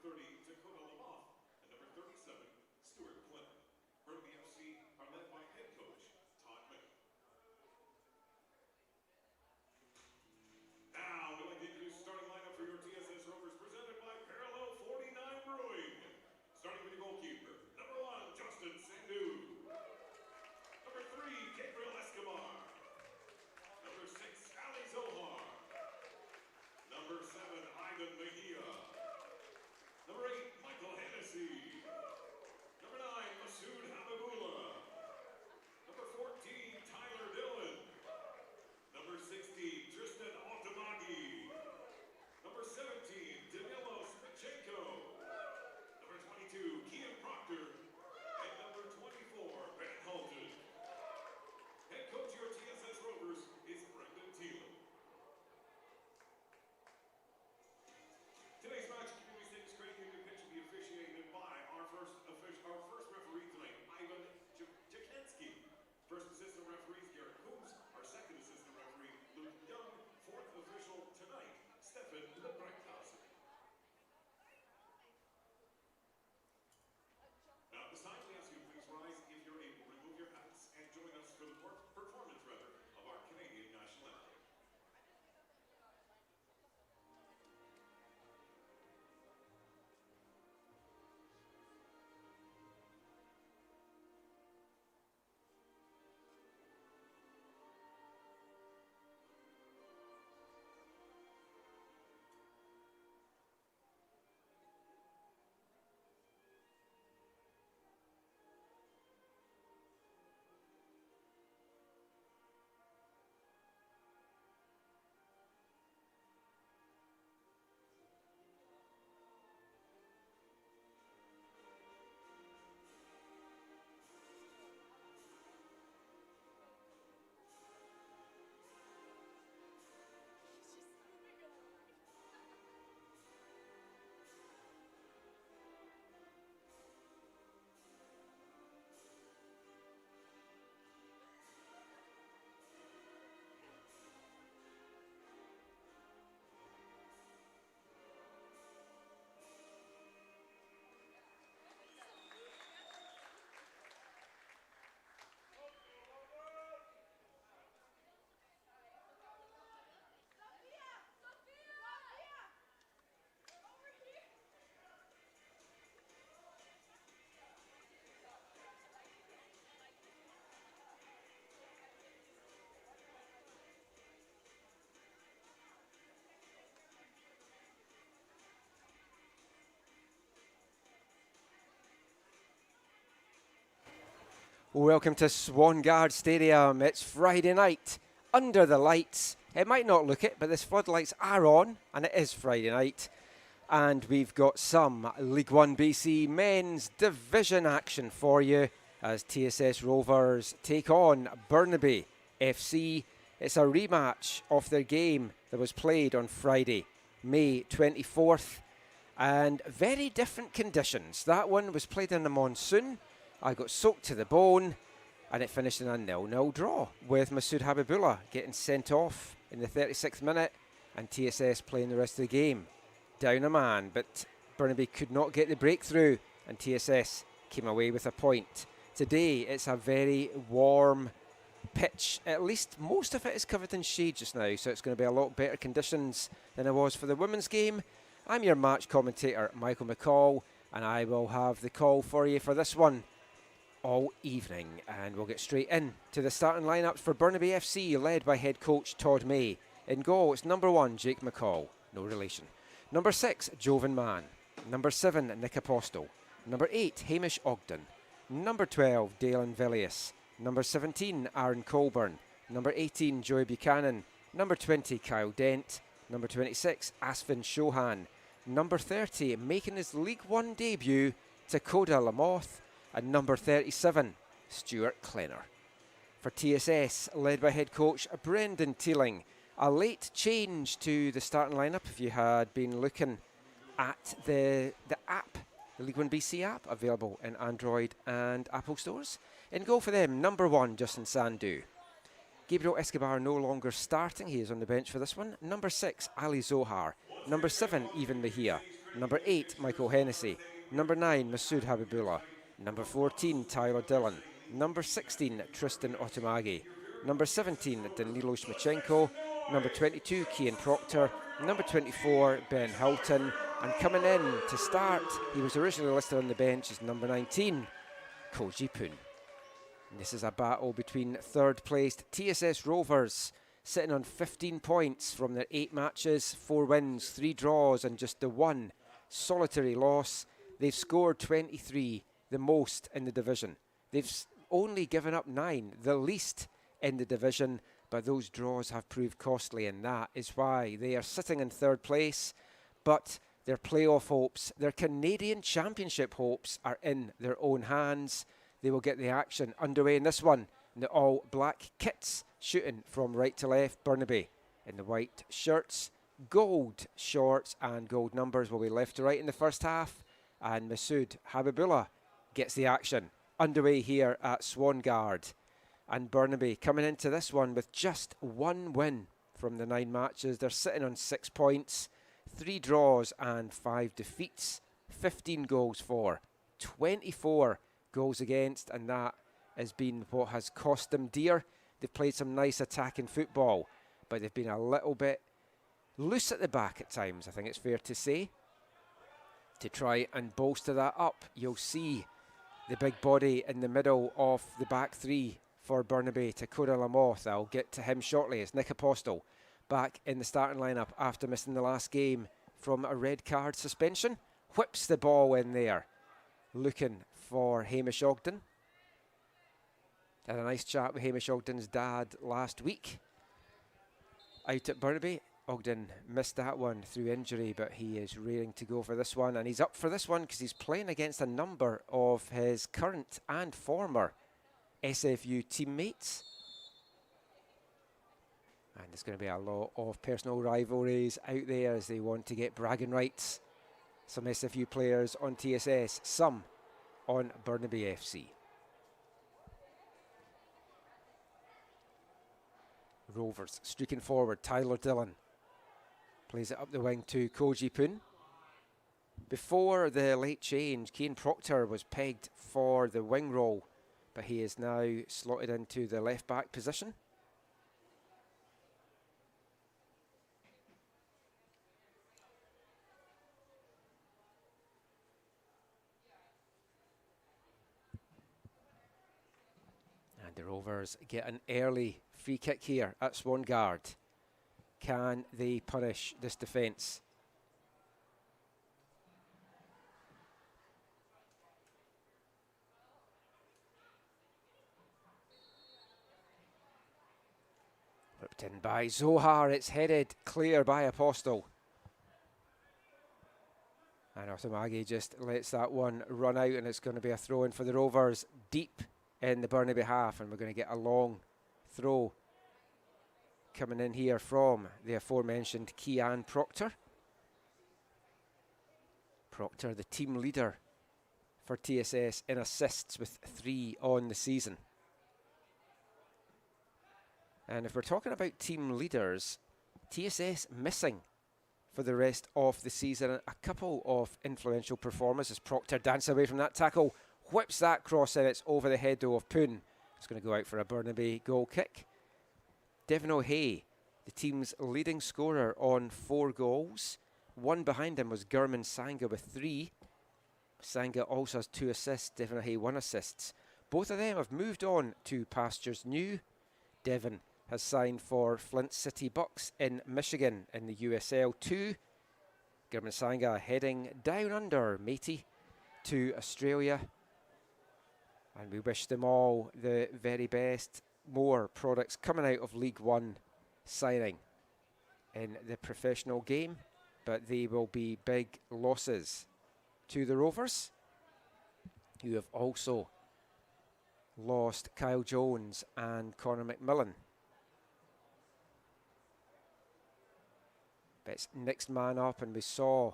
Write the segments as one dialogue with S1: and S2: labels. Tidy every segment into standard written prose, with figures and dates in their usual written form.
S1: Now, we'd like to introduce the starting lineup for your TSS Rovers, presented by Parallel 49 Brewing. Starting with the goalkeeper, number 1, Justin Sandhu. Number 3, Gabriel Escobar. Number 6, Ali Zohar. Number 7, Ivan Mejia. Number 8, Michael Hennessy. Number 9, Masood Habibullah. Number 14, Tyler Dillon. Number 16, Tristan Otamagi. Number 17, Danilo Spichenko. Number 22, Kian Proctor. And number 24, Ben Halton. Head coach of your TSS Rovers is Brendan Thielen. Today's match, Community Stakes Credit Union pitch will be officiated by our first referee tonight, Ivan Jakinski. First assistant referee is Garrett Coombs. Our second assistant referee, Luke Young. Fourth official tonight, Stefan Lebreckhausen. Now, at this time, we ask you to please rise if you're able. Remove your hats and join us for the performance, of our Canadian national anthem.
S2: Welcome to Swangard Stadium. It's Friday night, under the lights. It might not look it, but the floodlights are on, and it is Friday night. And we've got some League 1 BC men's division action for you as TSS Rovers take on Burnaby FC. It's a rematch of their game that was played on Friday, May 24th, and very different conditions. That one was played in the monsoon. I got soaked to the bone, and it finished in a 0-0 draw, with Masood Habibullah getting sent off in the 36th minute and TSS playing the rest of the game. Down a man, but Burnaby could not get the breakthrough, and TSS came away with a point. Today, it's a very warm pitch. At least most of it is covered in shade just now, so it's going to be a lot better conditions than it was for the women's game. I'm your match commentator, Michael McCall, and I will have the call for you for this one all evening, and we'll get straight in to the starting lineups for Burnaby FC, led by head coach Todd May. In goal, it's number 1, Jake McCall, no relation. Number 6, Jovan Mann. Number 7, Nick Apostle. Number 8, Hamish Ogden. Number 12, Dalen Villius. Number 17, Aaron Colburn. Number 18, Joey Buchanan. Number 20, Kyle Dent. Number 26, Asvin Chauhan. Number 30, making his League 1 debut, Takoda Lamoth. And number 37, Stuart Klenner. For TSS, led by head coach Brendan Thielen. A late change to the starting lineup if you had been looking at the app, the League 1 BC app, available in Android and Apple stores. In goal for them, number 1, Justin Sandhu. Gabriel Escobar no longer starting. He is on the bench for this one. Number 6, Ali Zohar. Number 7, Ivan Mejia. Number 8, Michael Hennessy. Number 9, Masood Habibullah. Number 14, Tyler Dillon. Number 16, Tristan Otomagi. Number 17, Danilo Shmachenko. Number 22, Cian Proctor. Number 24, Ben Houghton. And coming in to start, he was originally listed on the bench as number 19, Koji Poon. This is a battle between third-placed TSS Rovers, sitting on 15 points from their 8 matches, 4 wins, 3 draws, and just the 1 solitary loss. They've scored 23, the most in the division. They've only given up 9, the least in the division, but those draws have proved costly, and that is why they are sitting in third place. But their playoff hopes, their Canadian Championship hopes, are in their own hands. They will get the action underway in this one. In the all-black kits, shooting from right to left, Burnaby in the white shirts, gold shorts and gold numbers will be left to right in the first half. And Masood Habibullah gets the action underway here at Swangard. And Burnaby coming into this one with just 1 win from the 9 matches. They're sitting on 6 points, 3 draws and 5 defeats, 15 goals for, 24 goals against, and that has been what has cost them dear. They've played some nice attacking football, but they've been a little bit loose at the back at times, I think it's fair to say. To try and bolster that up, you'll see the big body in the middle of the back 3 for Burnaby, Takura Lamoth. I'll get to him shortly. It's Nick Apostle back in the starting lineup after missing the last game from a red card suspension. Whips the ball in there, looking for Hamish Ogden. Had a nice chat with Hamish Ogden's dad last week out at Burnaby. Ogden missed that one through injury, but he is raring to go for this one, and he's up for this one because he's playing against a number of his current and former SFU teammates. And there's going to be a lot of personal rivalries out there as they want to get bragging rights. Some SFU players on TSS, some on Burnaby FC. Rovers streaking forward. Tyler Dillon plays it up the wing to Koji Poon. Before the late change, Cian Proctor was pegged for the wing role, but he is now slotted into the left back position. And the Rovers get an early free kick here at Swangard. Can they punish this defence? Whipped in by Zohar. It's headed clear by Apostle. And Otomagi just lets that one run out, and it's going to be a throw-in for the Rovers deep in the Burnaby half, and we're going to get a long throw coming in here from the aforementioned Cian Proctor. Proctor, the team leader for TSS in assists with 3 on the season. And if we're talking about team leaders, TSS missing for the rest of the season a couple of influential performers as Proctor dances away from that tackle, whips that cross in. It's over the head though of Poon. It's going to go out for a Burnaby goal kick. Devin O'Hay, the team's leading scorer on 4 goals. 1 behind him was Gurman Sanga with 3. Sanga also has 2 assists. Devin O'Hay 1 assist. Both of them have moved on to pastures new. Devin has signed for Flint City Bucks in Michigan in the USL 2. Gurman Sanga heading down under, matey, to Australia. And we wish them all the very best. More products coming out of League One signing in the professional game, but they will be big losses to the Rovers, who have also lost Kyle Jones and Connor McMillan. But it's next man up, and we saw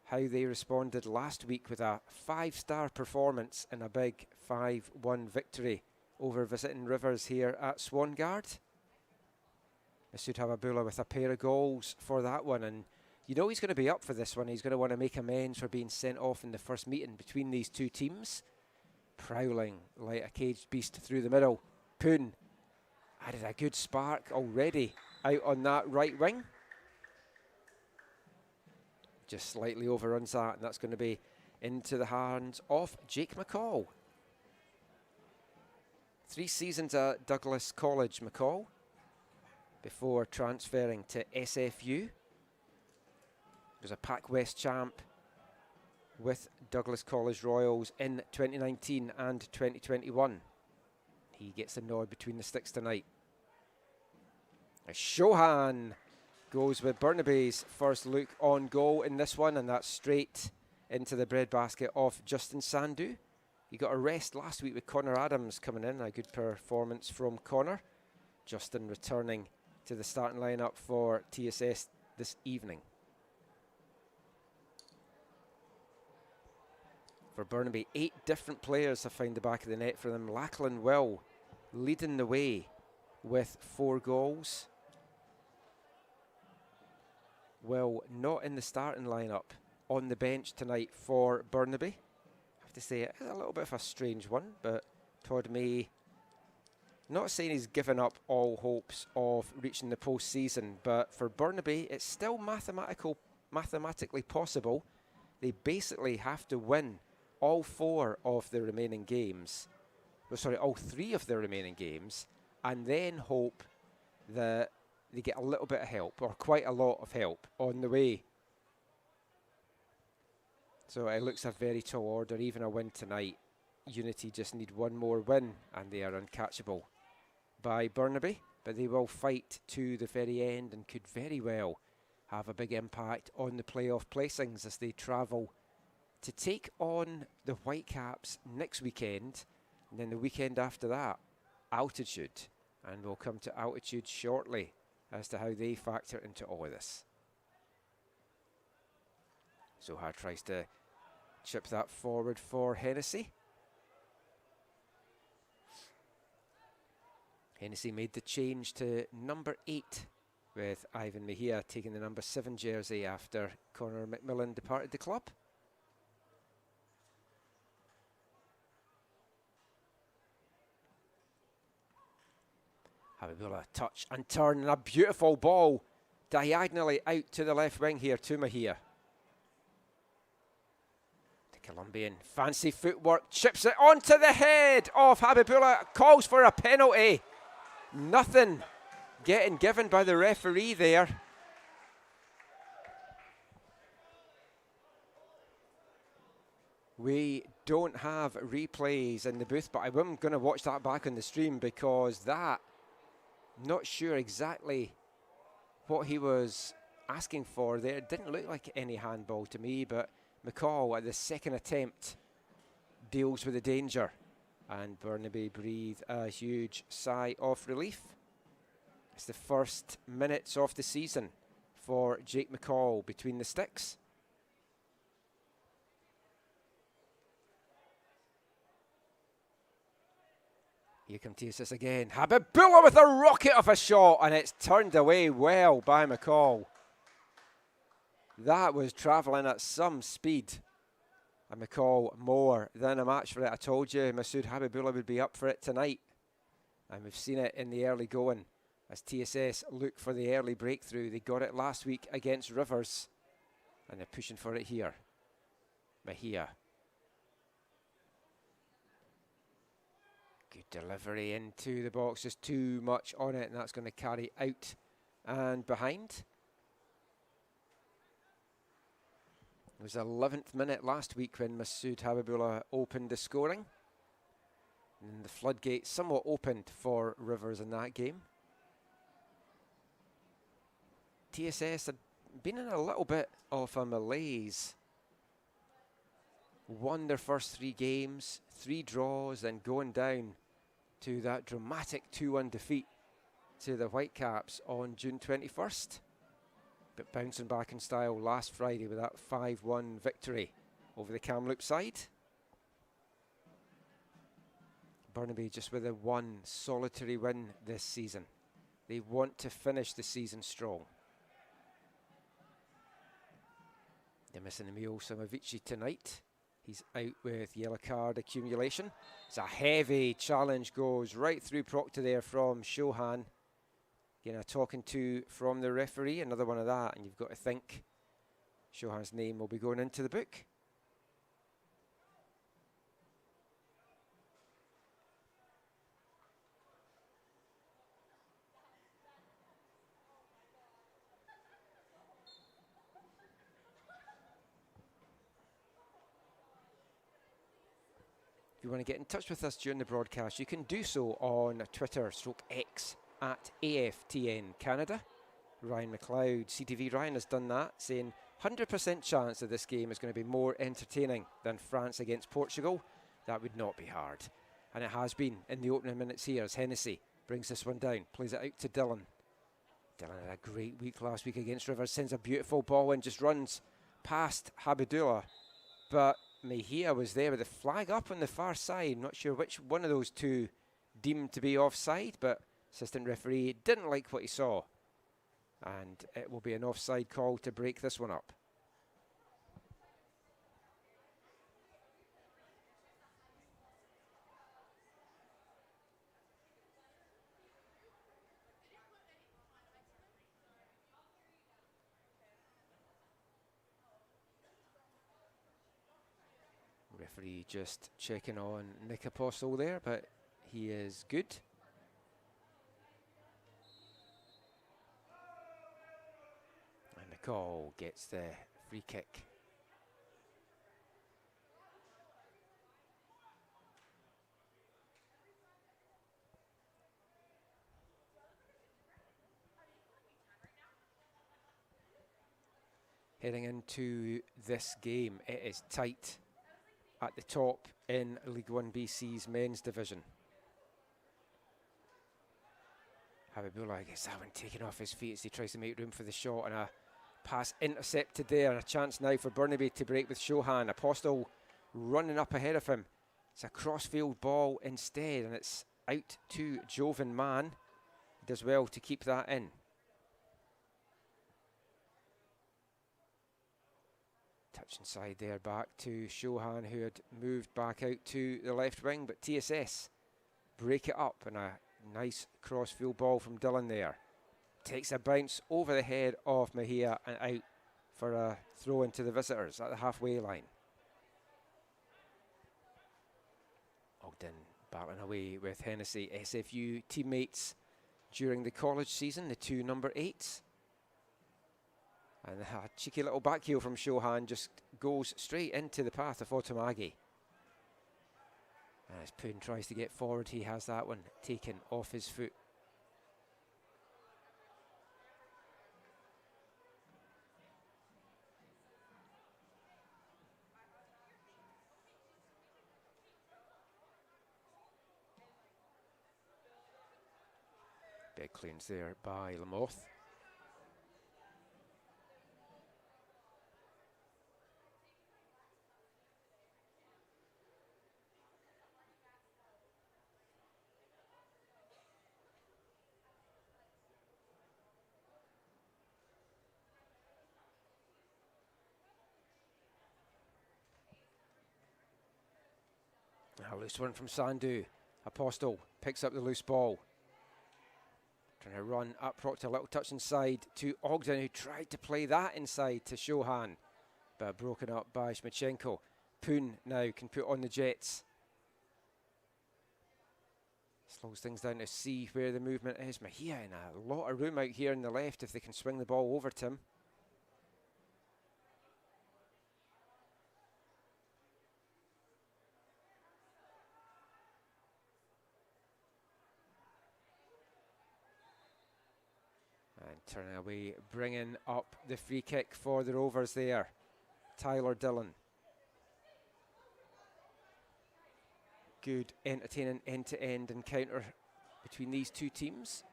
S2: how they responded last week with a 5-star performance in a big 5-1 victory over visiting Rivers here at Swangard. Masood Habibullah with a pair of goals for that one, and You know he's going to be up for this one. He's going to want to make amends for being sent off in the first meeting between these two teams. Prowling like a caged beast through the middle. Poon added a good spark already out on that right wing. Just slightly overruns that, and that's going to be into the hands of Jake McCall. 3 seasons at Douglas College, McCall, before transferring to SFU. He was a Pac West champ with Douglas College Royals in 2019 and 2021. He gets the nod between the sticks tonight. As Shohan goes with Burnaby's first look on goal in this one, and that's straight into the breadbasket of Justin Sandhu. He got a rest last week with Connor Adams coming in. A good performance from Connor. Justin returning to the starting lineup for TSS this evening. For Burnaby, 8 different players have found the back of the net for them. Lachlan Will leading the way with 4 goals. Will not in the starting lineup, on the bench tonight for Burnaby. I have to say it's a little bit of a strange one, but Todd May, not saying he's given up all hopes of reaching the postseason, but for Burnaby it's still mathematically possible. They basically have to win all 4 of the remaining games, all 3 of the remaining games, and then hope that they get a little bit of help, or quite a lot of help, on the way. So it looks a very tall order. Even a win tonight, Unity just need one more win, and they are uncatchable by Burnaby. But they will fight to the very end and could very well have a big impact on the playoff placings as they travel to take on the Whitecaps next weekend, and then the weekend after that, Altitude. And we'll come to Altitude shortly as to how they factor into all of this. Zohar tries to chip that forward for Hennessy. Hennessy made the change to number 8, with Ivan Mejia taking the number 7 jersey after Connor McMillan departed the club. Habibullah touch and turn, and a beautiful ball diagonally out to the left wing here to Mejia. The Colombian, fancy footwork, chips it onto the head of Habibullah, calls for a penalty. Nothing getting given by the referee there. We don't have replays in the booth, but I'm going to watch that back on the stream, because that, not sure exactly what he was asking for there. It didn't look like any handball to me, but McCall at the second attempt deals with the danger, and Burnaby breathe a huge sigh of relief. It's the first minutes of the season for Jake McCall between the sticks. Here comes TSS again. Habibullah with a rocket of a shot, and it's turned away well by McCall. That was travelling at some speed. And McCall more than a match for it. I told you Masood Habibullah would be up for it tonight. And we've seen it in the early going as TSS look for the early breakthrough. They got it last week against Rivers, and they're pushing for it here. Mejia. Good delivery into the box, just too much on it, and that's going to carry out and behind. It was the 11th minute last week when Masood Habibullah opened the scoring. And the floodgate somewhat opened for Rivers in that game. TSS had been in a little bit of a malaise. Won their first 3 games, 3 draws, then going down to that dramatic 2-1 defeat to the Whitecaps on June 21st. But bouncing back in style last Friday with that 5-1 victory over the Kamloops side. Burnaby just with a 1 solitary win this season. They want to finish the season strong. missing Emil Simovici tonight. He's out with yellow card accumulation. It's a heavy challenge, goes right through Proctor there from Shohan. Again, a talking to from the referee, another one of that, and you've got to think Shohan's name will be going into the book. If you want to get in touch with us during the broadcast, you can do so on Twitter/X at AFTN Canada. Ryan McLeod, CTV Ryan, has done that, saying 100% chance that this game is going to be more entertaining than France against Portugal. That would not be hard. And it has been in the opening minutes here as Hennessy brings this one down, plays it out to Dillon. Dillon had a great week last week against Rivers, sends a beautiful ball in, just runs past Habibullah. But Mejia was there with the flag up on the far side. Not sure which one of those two deemed to be offside, but assistant referee didn't like what he saw. And it will be an offside call to break this one up. Referee just checking on Nick Apostle there, but he is good. And McCall gets the free kick. Heading into this game, it is tight at the top in League 1 BC's men's division. Habibullah gets that one taken off his feet as he tries to make room for the shot, and a pass intercepted there, and a chance now for Burnaby to break with Shohan. Apostle running up ahead of him. It's a crossfield ball instead, and it's out to Jovan Mann. He does well to keep that in. Touch inside there back to Shohan, who had moved back out to the left wing, but TSS break it up, and a nice crossfield ball from Dillon there. Takes a bounce over the head of Mejia and out for a throw into the visitors at the halfway line. Ogden battling away with Hennessy, SFU teammates during the college season, the two number 8s. And a cheeky little back heel from Shohan just goes straight into the path of Otomagi. And as Poon tries to get forward, he has that one taken off his foot. Big cleans there by Lamoth. A loose one from Sandu. Apostle picks up the loose ball. Trying to run up Proctor, a little touch inside to Ogden, who tried to play that inside to Shohan, but broken up by Shmichenko. Poon now can put on the Jets. Slows things down to see where the movement is. Mejia in a lot of room out here in the left if they can swing the ball over to him. And turning away, bringing up the free kick for the Rovers there. Tyler Dillon. Good, entertaining end-to-end encounter between these two teams.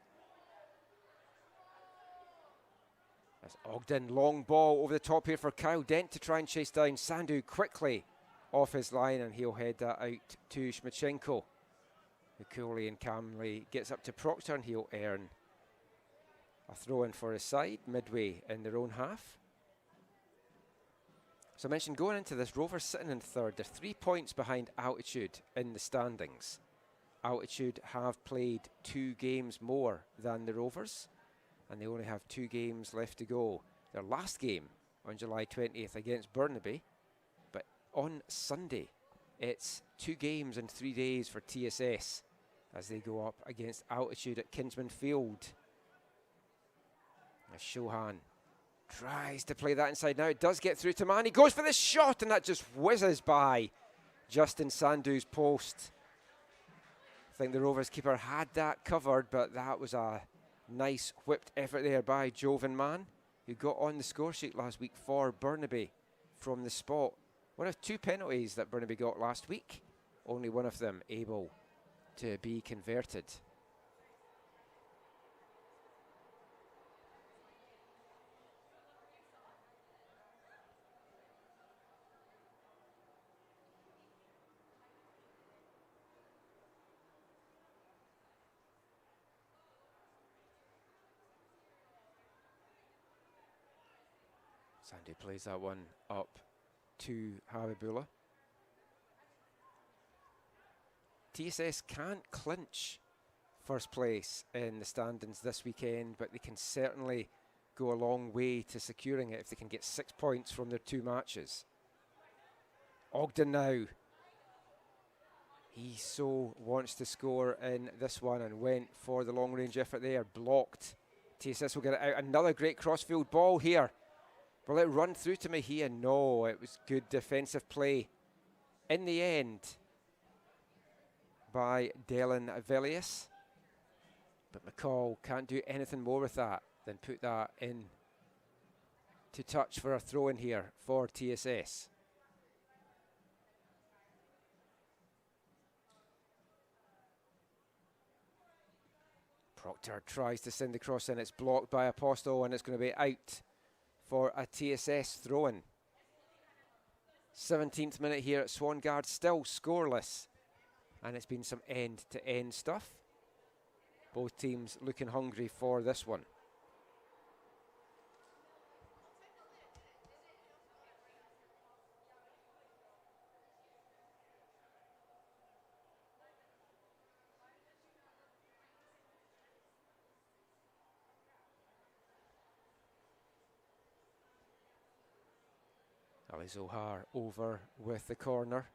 S2: That's Ogden, long ball over the top here for Kyle Dent to try and chase down Sandu quickly off his line, and he'll head that out to Shmichenko, who coolly and calmly gets up to Proctor, and he'll earn a throw in for his side midway in their own half. So I mentioned going into this, Rovers sitting in third. They're 3 points behind Altitude in the standings. Altitude have played 2 games more than the Rovers, and they only have 2 games left to go. Their last game on July 20th against Burnaby, but on Sunday it's 2 games in 3 days for TSS as they go up against Altitude at Kinsman Field. As Shohan tries to play that inside now. It does get through to Man. He goes for the shot, and that just whizzes by Justin Sandhu's post. I think the Rovers keeper had that covered, but that was a nice whipped effort there by Jovan Mann, who got on the score sheet last week for Burnaby from the spot. One of 2 penalties that Burnaby got last week, only one of them able to be converted. Sandhu plays that one up to Habibullah. TSS can't clinch first place in the standings this weekend, but they can certainly go a long way to securing it if they can get 6 points from their 2 matches. Ogden now. He so wants to score in this one and went for the long range effort there. Blocked. TSS will get it out. Another great crossfield ball here. Will it run through to Mejia? No, it was good defensive play in the end by Dylan Velius. But McCall can't do anything more with that than put that in to touch for a throw in here for TSS. Proctor tries to send the cross in. It's blocked by Apostle, and it's going to be out for a TSS throw-in. 17th minute here at Swangard, still scoreless. And it's been some end-to-end stuff. Both teams looking hungry for this one. Ali Zohar over with the corner.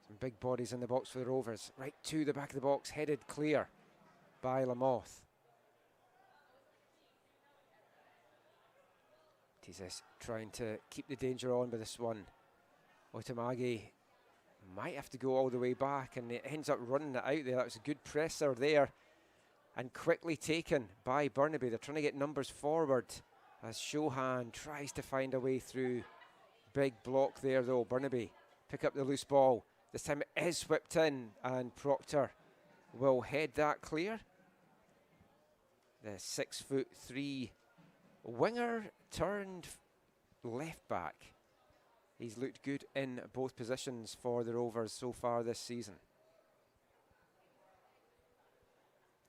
S2: Some big bodies in the box for the Rovers. Right to the back of the box, headed clear by Lamoth. TSS trying to keep the danger on with this one. Otamagi might have to go all the way back, and it ends up running it out there. That was a good presser there, and quickly taken by Burnaby. They're trying to get numbers forward as Shohan tries to find a way through. Big block there though. Burnaby pick up the loose ball. This time it is whipped in, and Proctor will head that clear. The 6'3" winger turned left back. He's looked good in both positions for the Rovers so far this season.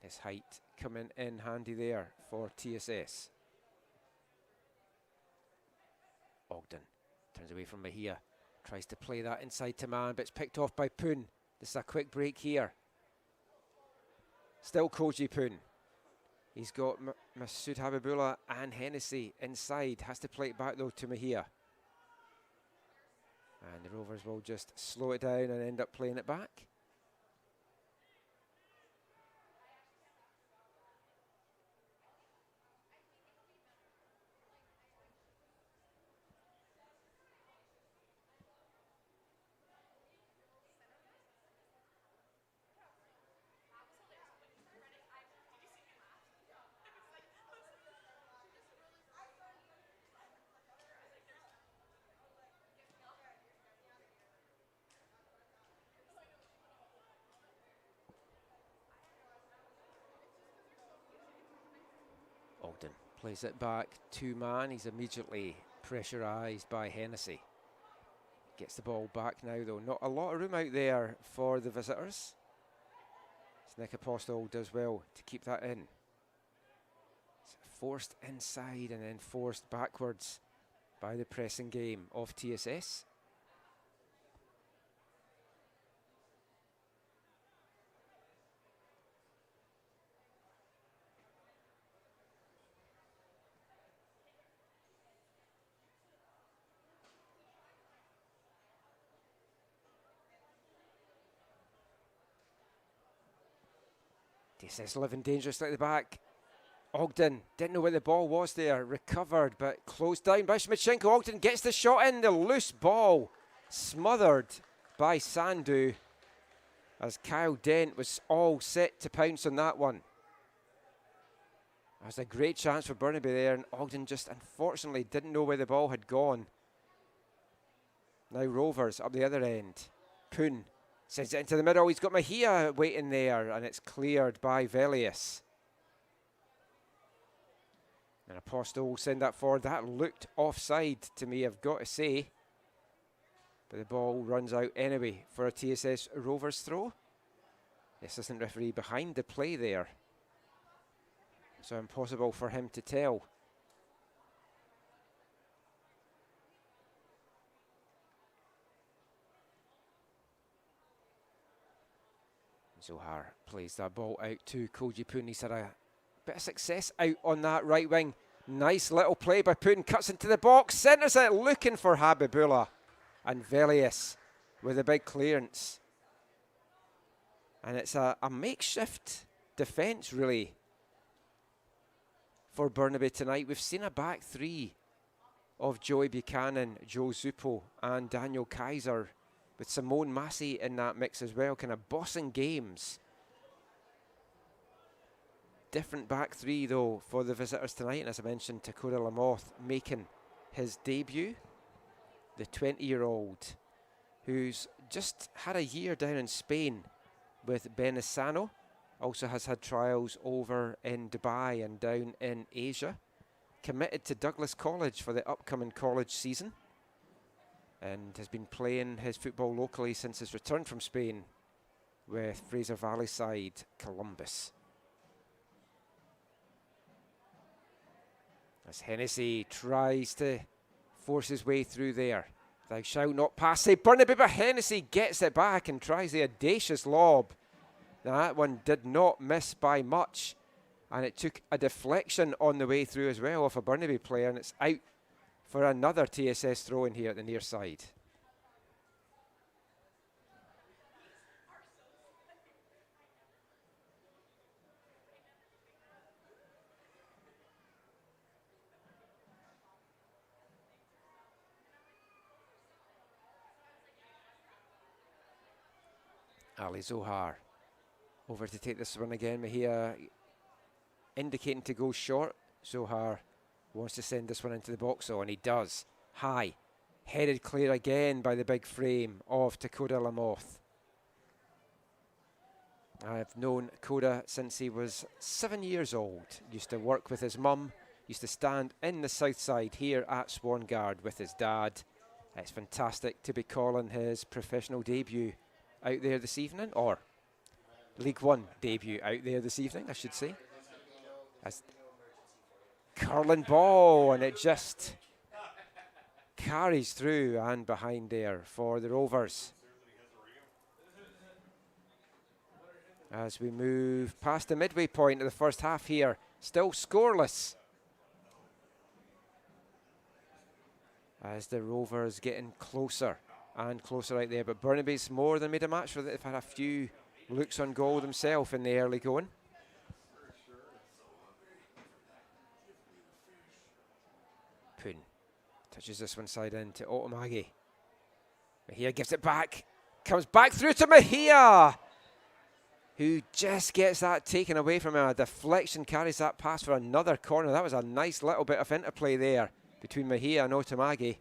S2: His height coming in handy there for TSS. Ogden turns away from Mejia. Tries to play that inside to Man, but it's picked off by Poon. This is a quick break here. Still Koji Poon. He's got Masood Habibullah and Hennessy inside. Has to play it back though to Mejia. And the Rovers will just slow it down and end up playing it back. Ogden plays it back to Man. He's immediately pressurised by Hennessy. Gets the ball back now though. Not a lot of room out there for the visitors. Nick Apostle does well to keep that in. It's forced inside and then forced backwards by the pressing game of TSS. TSS living dangerously at the back. Ogden didn't know where the ball was there. Recovered, but closed down by Shmichenko. Ogden gets the shot in. The loose ball smothered by Sandu, as Kyle Dent was all set to pounce on that one. That was a great chance for Burnaby there, and Ogden just unfortunately didn't know where the ball had gone. Now Rovers up the other end. Poon sends it into the middle. He's got Mahia waiting there, and it's cleared by Velius. And Apostle will send that forward. That looked offside to me, I've got to say. But the ball runs out anyway for a TSS Rovers throw. The assistant referee behind the play there, so impossible for him to tell. Zohar plays that ball out to Koji Poon. He's had a bit of success out on that right wing. Nice little play by Poon. Cuts into the box, centres it, looking for Habibullah. And Velius with a big clearance. And it's a makeshift defence, really, for Burnaby tonight. We've seen a back three of Joey Buchanan, Joe Zupo, and Daniel Kaiser, with Simone Massey in that mix as well, kind of bossing games. Different back three, though, for the visitors tonight. And as I mentioned, Takura Lamoth making his debut. The 20-year-old who's just had a year down in Spain with Benisano. Also has had trials over in Dubai and down in Asia. Committed to Douglas College for the upcoming college season, and has been playing his football locally since his return from Spain with Fraser Valley side Columbus. As Hennessy tries to force his way through there. Thou shalt not pass, say Burnaby, but Hennessy gets it back and tries the audacious lob. Now that one did not miss by much, and it took a deflection on the way through as well off a Burnaby player, and it's out for another TSS throw in here at the near side. Ali Zohar over to take this one again. Mahia indicating to go short. Zohar wants to send this one into the box, though, and he does. High. Headed clear again by the big frame of Takoda Lamoth. I've known Koda since he was 7 years old. Used to work with his mum. Used to stand in the south side here at Swanguard with his dad. It's fantastic to be calling his professional debut out there this evening, or League One debut out there this evening, I should say. As curling ball, and it just carries through and behind there for the Rovers. As we move past the midway point of the first half here, still scoreless. As the Rovers getting closer and closer out there, but Burnaby's more than made a match for it. They've had a few looks on goal themselves in the early going. Poon touches this one side in to Otomagi. Mahia gives it back, comes back through to Mahia, who just gets that taken away from him. A deflection carries that pass for another corner. That was a nice little bit of interplay there between Mahia and Otomagi.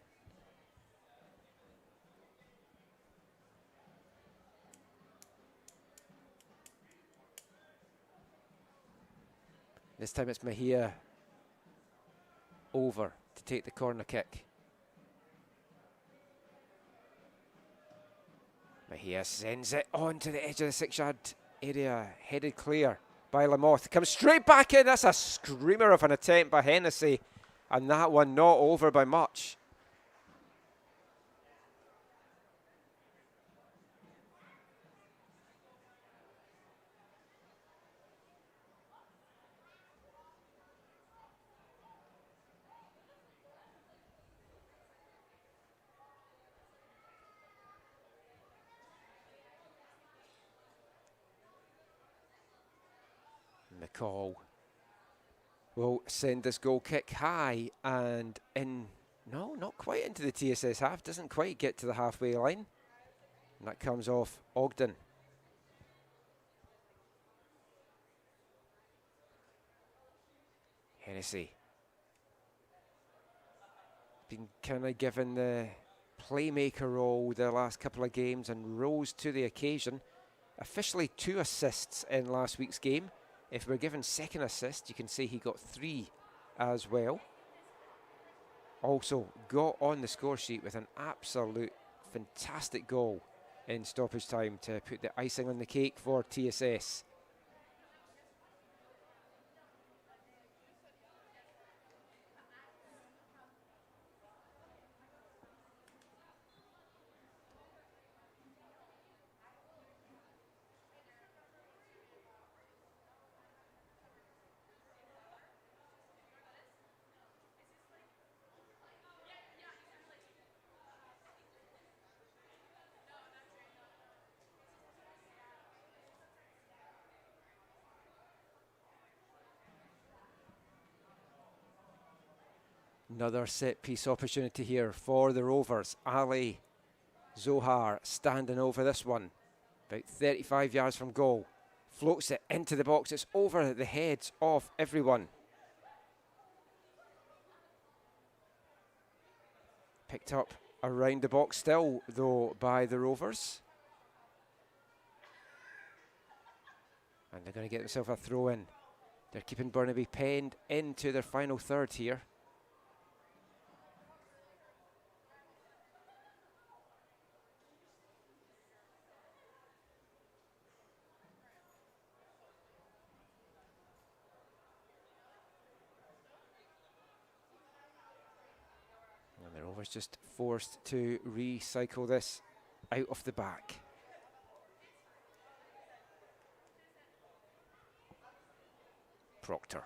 S2: This time it's Mahia over to take the corner kick. Mahia sends it on to the edge of the 6-yard area, headed clear by Lamoth. Comes straight back in. That's a screamer of an attempt by Hennessy, and that one not over by much. call will send this goal kick high and in. No, not quite into the TSS half. Doesn't quite get to the halfway line. And that comes off Ogden. Hennessy. Been kind of given the playmaker role the last couple of games and rose to the occasion. Officially 2 assists in last week's game. If we're given second assist, you can see he got 3 as well. Also got on the score sheet with an absolute fantastic goal in stoppage time to put the icing on the cake for TSS. Another set piece opportunity here for the Rovers. Ali Zohar standing over this one. About 35 yards from goal. Floats it into the box. It's over the heads of everyone. Picked up around the box still, though, by the Rovers. And they're going to get themselves a throw in. They're keeping Burnaby penned into their final third here. And the Rovers just forced to recycle this out of the back. Proctor.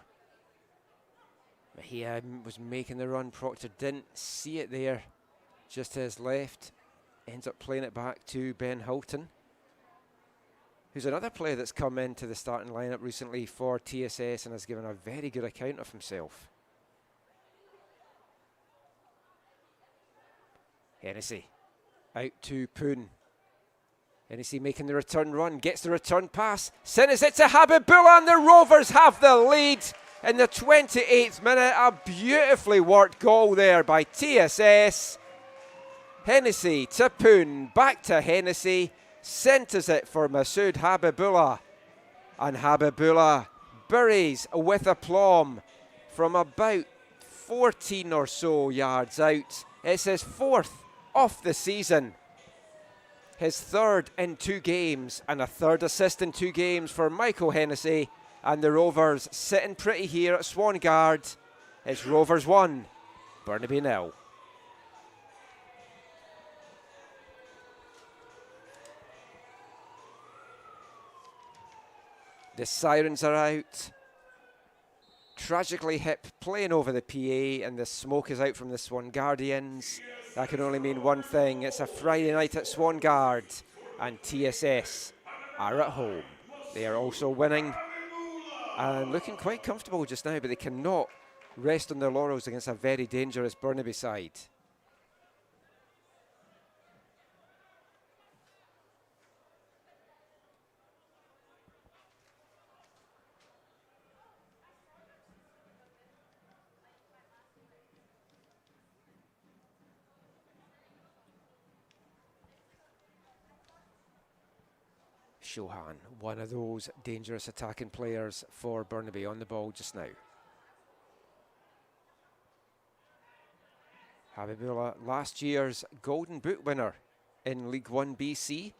S2: Mejia was making the run. Proctor didn't see it there. Just to his left. Ends up playing it back to Ben Hulton, who's another player that's come into the starting lineup recently for TSS and has given a very good account of himself. Hennessy out to Poon. Hennessy making the return run, gets the return pass, sends it to Habibullah, and the Rovers have the lead in the 28th minute. A beautifully worked goal there by TSS. Hennessy to Poon, back to Hennessy, centres it for Masood Habibullah, and Habibullah buries with aplomb from about 14 or so yards out. It's his 4th of the season. His 3rd in 2 games and a 3rd assist in 2 games for Michael Hennessy. And the Rovers sitting pretty here at Swan Guard. It's Rovers 1, Burnaby 0. The sirens are out. Tragically Hip playing over the PA, and the smoke is out from the Swan Guardians. That can only mean one thing. It's a Friday night at Swan Guard, and TSS are at home. They are also winning and looking quite comfortable just now, but they cannot rest on their laurels against a very dangerous Burnaby side. Shohan, one of those dangerous attacking players for Burnaby, on the ball just now. Habibullah, last year's Golden Boot winner in League 1 BC.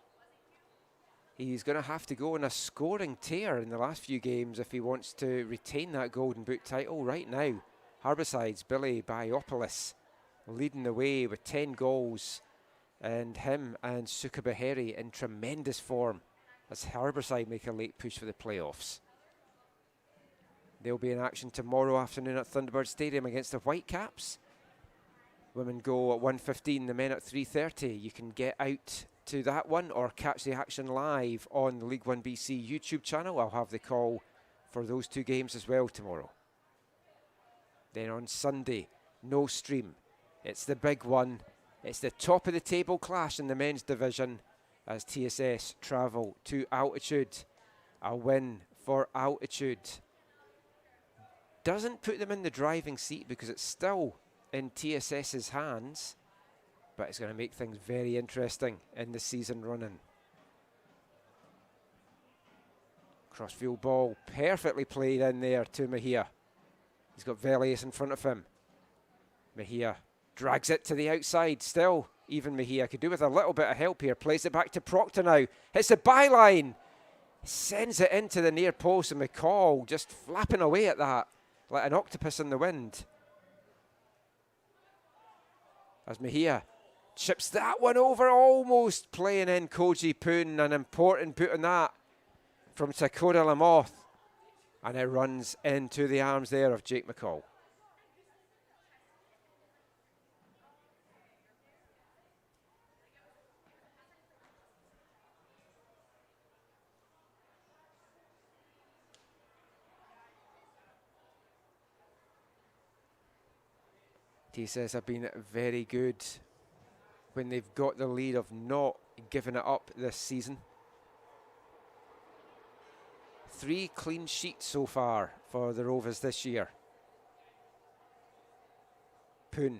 S2: He's going to have to go on a scoring tear in the last few games if he wants to retain that Golden Boot title. Right now, Harbourside's Billy Biopoulos leading the way with 10 goals, and him and Suka Baheri in tremendous form as Harbourside make a late push for the playoffs. They'll be in action tomorrow afternoon at Thunderbird Stadium against the Whitecaps. Women go at 1:15, the men at 3:30. You can get out to that one or catch the action live on the League 1 BC YouTube channel. I'll have the call for those 2 games as well tomorrow. Then on Sunday, no stream. It's the big one. It's the top of the table clash in the men's division as TSS travel to Altitude. A win for Altitude doesn't put them in the driving seat because it's still in TSS's hands, but it's going to make things very interesting in the season running. Crossfield ball perfectly played in there to Mejia. He's got Velius in front of him. Mejia drags it to the outside. Still, even Mejia could do with a little bit of help here. Plays it back to Proctor now. Hits the byline. Sends it into the near post, and McCall just flapping away at that like an octopus in the wind. As Mejia chips that one over, almost playing in Koji Poon. An important put on that from Takora Lamoth. And it runs into the arms there of Jake McCall. TSS have been very good when they've got the lead of not giving it up this season. 3 clean sheets so far for the Rovers this year. Poon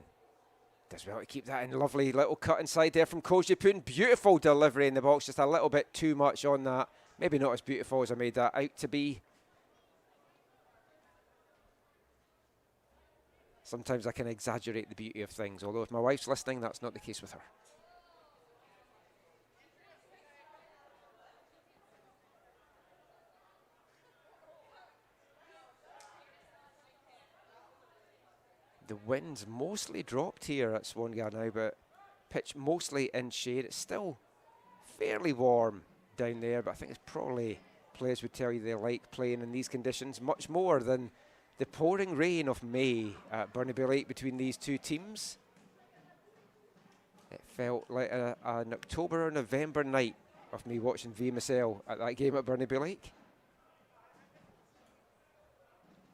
S2: does well to keep that in. Lovely little cut inside there from Koji Poon. Beautiful delivery in the box, just a little bit too much on that. Maybe not as beautiful as I made that out to be. Sometimes I can exaggerate the beauty of things, although if my wife's listening, that's not the case with her. The wind's mostly dropped here at Swangard now, but pitch mostly in shade. It's still fairly warm down there, but I think it's probably players would tell you they like playing in these conditions much more than the pouring rain of May at Burnaby Lake between these 2 teams. It felt like an October or November night of me watching VMSL at that game at Burnaby Lake.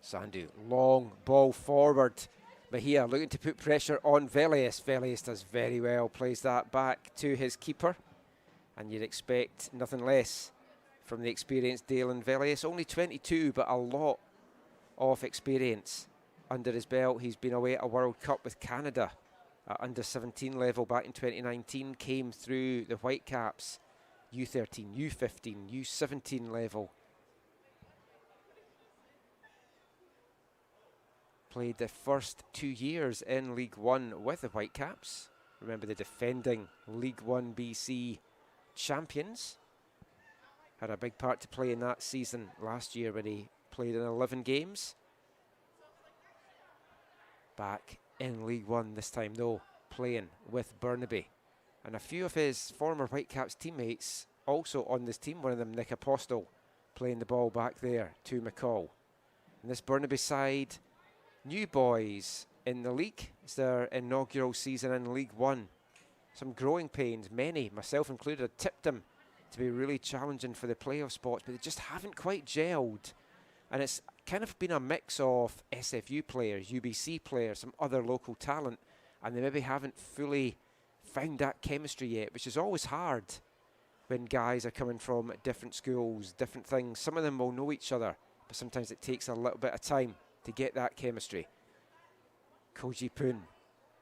S2: Sandu, long ball forward. Mejia looking to put pressure on Velius. Velius does very well, plays that back to his keeper. And you'd expect nothing less from the experienced Dalen Velius. Only 22, but a lot of experience under his belt. He's been away at a World Cup with Canada at under 17 level back in 2019. Came through the Whitecaps, U13, U15, U17 level. Played the first 2 years in League One with the Whitecaps. Remember, the defending League 1 BC champions. Had a big part to play in that season last year when he played in 11 games. Back in League One this time though, playing with Burnaby. And a few of his former Whitecaps teammates also on this team. One of them, Nick Apostle, playing the ball back there to McCall. And this Burnaby side, new boys in the league. It's their inaugural season in League One. Some growing pains. Many, myself included, had tipped them to be really challenging for the playoff spots, but they just haven't quite gelled. And it's kind of been a mix of SFU players, UBC players, some other local talent, and they maybe haven't fully found that chemistry yet, which is always hard when guys are coming from different schools, different things. Some of them will know each other, but sometimes it takes a little bit of time to get that chemistry. Koji Poon,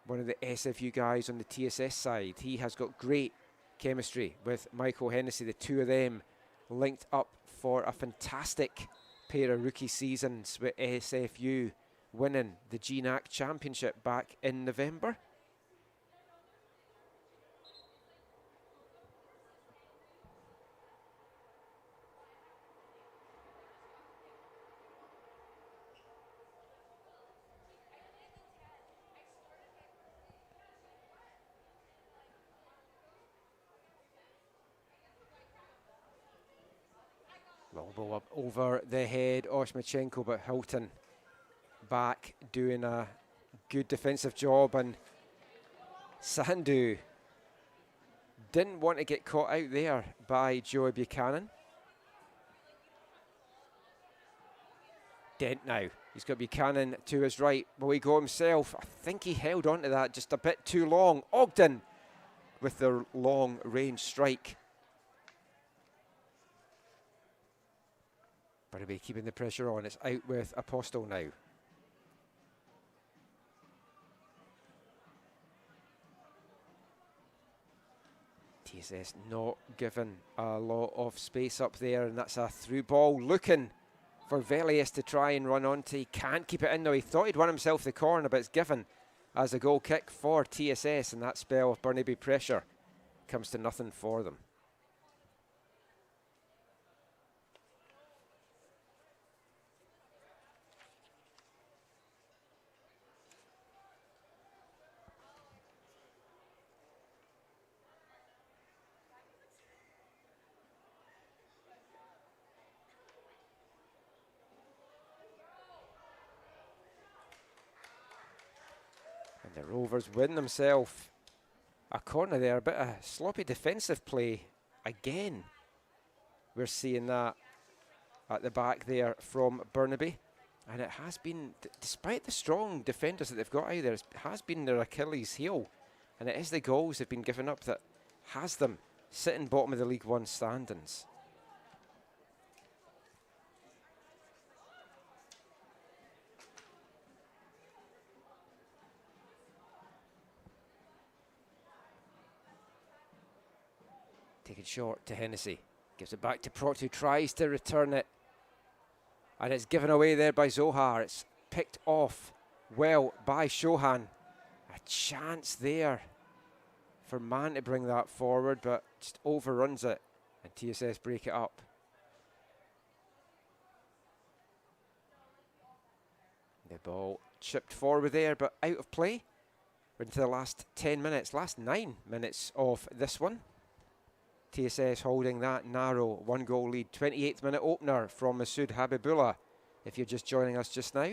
S2: one of the SFU guys on the TSS side, he has got great chemistry with Michael Hennessy. The 2 of them linked up for a fantastic pair of rookie seasons with SFU winning the GNAC Championship back in November. Long ball up over the head, Oshmachenko, but Hilton back doing a good defensive job, and Sandu didn't want to get caught out there by Joey Buchanan. Dent now. He's got Buchanan to his right. Will he go himself? I think he held on to that just a bit too long. Ogden with the long range strike. Burnaby keeping the pressure on. It's out with Apostle now. TSS not given a lot of space up there, and that's a through ball. Looking for Velius to try and run onto. He can't keep it in though. He thought he'd won himself the corner, but it's given as a goal kick for TSS, and that spell of Burnaby pressure comes to nothing for them. The Rovers win themselves a corner there, a bit of sloppy defensive play again. We're seeing that at the back there from Burnaby, and it has been, despite the strong defenders that they've got out there, it has been their Achilles heel, and it is the goals they've been giving up that has them sitting bottom of the League One standings. Taken short to Hennessy. Gives it back to Proct, who tries to return it. And it's given away there by Zohar. It's picked off well by Shohan. A chance there for Mann to bring that forward, but just overruns it. And TSS break it up. The ball chipped forward there, but out of play. We're into the last 10 minutes, last 9 minutes of this one. TSS holding that narrow 1-goal lead. 28th minute opener from Masood Habibullah, if you're just joining us just now.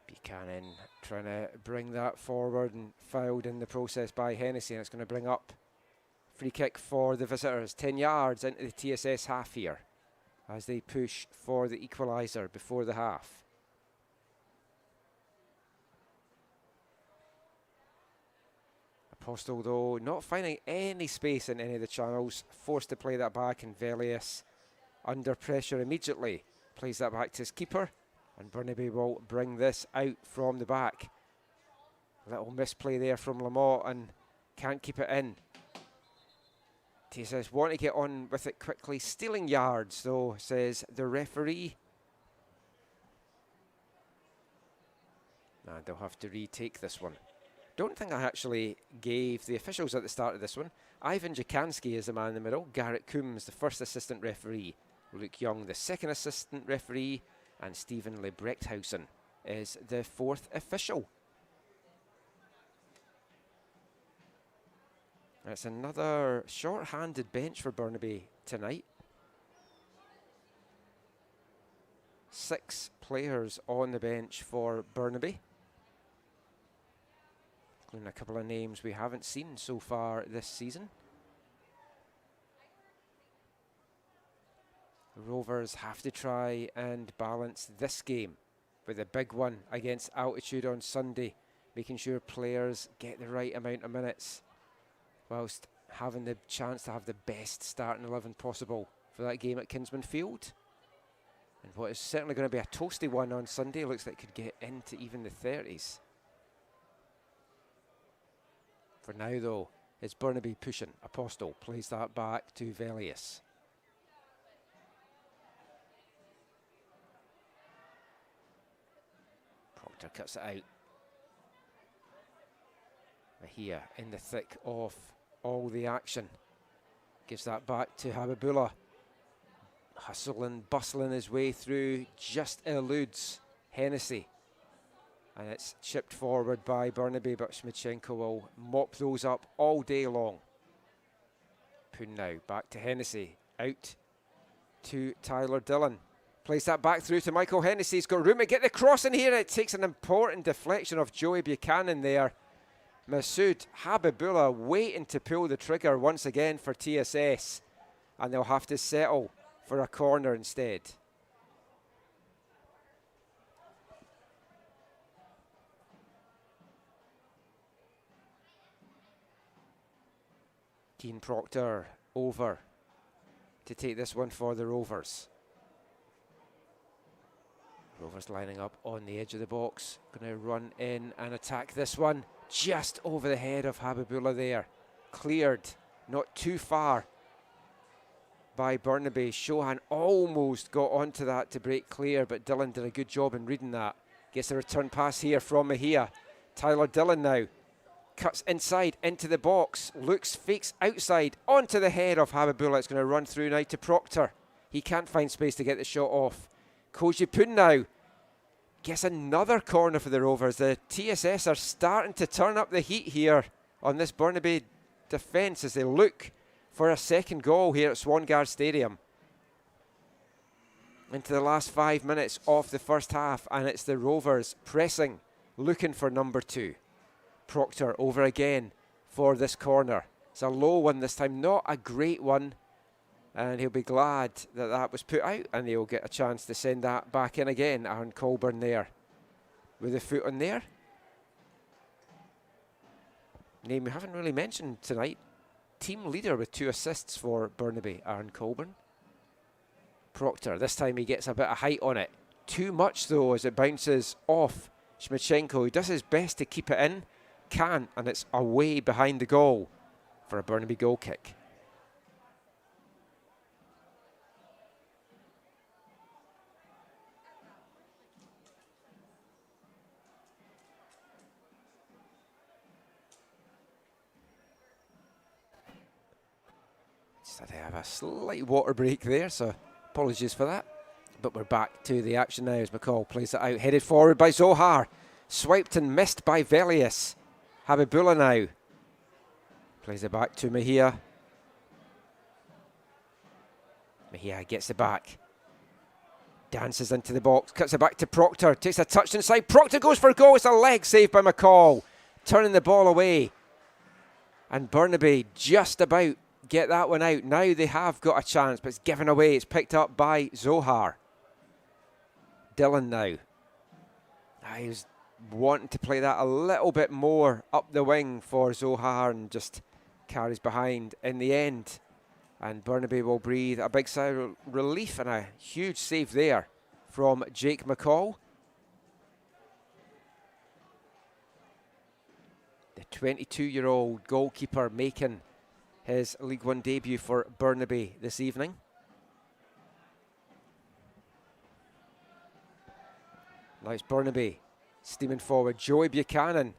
S2: Buchanan trying to bring that forward and fouled in the process by Hennessy, and it's going to bring up free kick for the visitors. 10 yards into the TSS half here as they push for the equaliser before the half. Apostle though not finding any space in any of the channels, forced to play that back, and Velius under pressure immediately plays that back to his keeper. And Burnaby will bring this out from the back. Little misplay there from Lamont, and can't keep it in. TSS want to get on with it quickly. Stealing yards though, says the referee. And they'll have to retake this one. Don't think I actually gave the officials at the start of this one. Ivan Jakanski is the man in the middle. Garrett Coombs, the first assistant referee. Luke Young, the second assistant referee. And Stephen Lebrechtshausen is the fourth official. It's another short-handed bench for Burnaby tonight. 6 players on the bench for Burnaby, including a couple of names we haven't seen so far this season. Rovers have to try and balance this game with a big one against Altitude on Sunday, making sure players get the right amount of minutes whilst having the chance to have the best starting 11 possible for that game at Kinsman Field. And what is certainly going to be a toasty one on Sunday, looks like it could get into even the 30s. For now though, it's Burnaby pushing. Apostle plays that back to Velius. Proctor cuts it out. Mahia in the thick of all the action. Gives that back to Habibullah. Hustling, bustling his way through, just eludes Hennessy. And it's chipped forward by Burnaby, but Smichenko will mop those up all day long. Poon now, back to Hennessy, out to Tyler Dillon. Plays that back through to Michael Hennessy. He's got room to get the cross in here. It takes an important deflection of Joey Buchanan there. Masood Habibullah waiting to pull the trigger once again for TSS. And they'll have to settle for a corner instead. Keane Proctor over to take this one for the Rovers. Rovers lining up on the edge of the box. Going to run in and attack this one. Just over the head of Habibullah there. Cleared, not too far by Burnaby. Shohan almost got onto that to break clear, but Dillon did a good job in reading that. Gets a return pass here from Mejia. Tyler Dillon now. Cuts inside into the box. Looks, fakes outside onto the head of Habibullah. It's going to run through now to Proctor. He can't find space to get the shot off. Koji Poon now gets another corner for the Rovers. The TSS are starting to turn up the heat here on this Burnaby defence as they look for a second goal here at Swangard Stadium. Into the last 5 minutes of the first half, and it's the Rovers pressing, looking for number 2. Proctor over again for this corner. It's a low one this time, not a great one. And he'll be glad that that was put out, and he'll get a chance to send that back in again. Aaron Colburn there with the foot on there. Name we haven't really mentioned tonight. Team leader with 2 assists for Burnaby, Aaron Colburn. Proctor, this time he gets a bit of height on it. Too much though as it bounces off Shmichenko, who does his best to keep it in. Can't, and it's away behind the goal for a Burnaby goal kick. Just had to have a slight water break there, so apologies for that. But we're back to the action now as McCall plays it out, headed forward by Zohar. Swiped and missed by Velius. Habibullah now plays it back to Mejia. Mejia gets it back. Dances into the box, cuts it back to Proctor, takes a touch inside. Proctor goes for a goal. It's a leg save by McCall, turning the ball away. And Burnaby just about get that one out. Now they have got a chance, but it's given away. It's picked up by Zohar. Dillon now. He was wanting to play that a little bit more up the wing for Zohar, and just carries behind in the end. And Burnaby will breathe a big sigh of relief, and a huge save there from Jake McCall. The 22-year-old goalkeeper making his League One debut for Burnaby this evening. Now it's Burnaby steaming forward. Joey Buchanan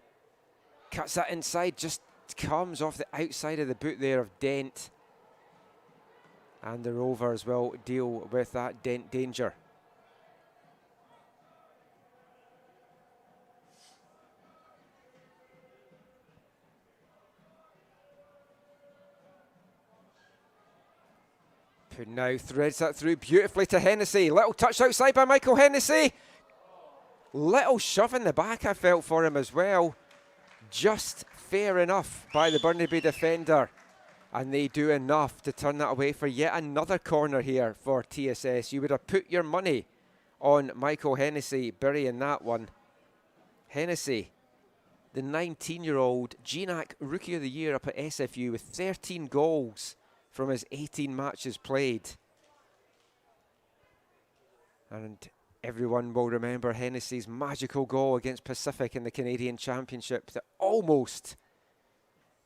S2: cuts that inside, just comes off the outside of the boot there of Dent. And the Rovers will deal with that Dent danger. Poon now threads that through beautifully to Hennessy. Little touch outside by Michael Hennessy. Little shove in the back I felt for him as well. Just fair enough by the Burnaby defender. And they do enough to turn that away for yet another corner here for TSS. You would have put your money on Michael Hennessy burying that one. Hennessy, the 19-year-old GNAC Rookie of the Year up at SFU with 13 goals from his 18 matches played. And everyone will remember Hennessy's magical goal against Pacific in the Canadian Championship that almost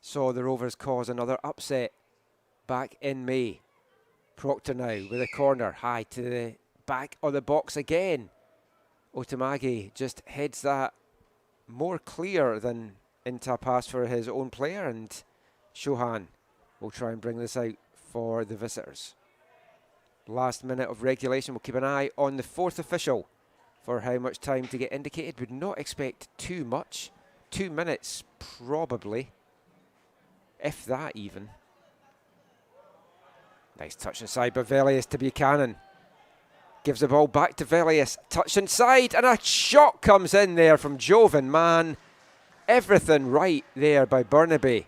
S2: saw the Rovers cause another upset back in May. Proctor now with a corner high to the back of the box again. Otamagi just heads that more clear than into a pass for his own player, and Shohan will try and bring this out for the visitors. Last minute of regulation. We'll keep an eye on the fourth official for how much time to get indicated. Would not expect too much. 2 minutes probably, if that even. Nice touch inside by Velius to Buchanan. Gives the ball back to Velius. Touch inside, and a shot comes in there from Jovan. Man, everything right there by Burnaby.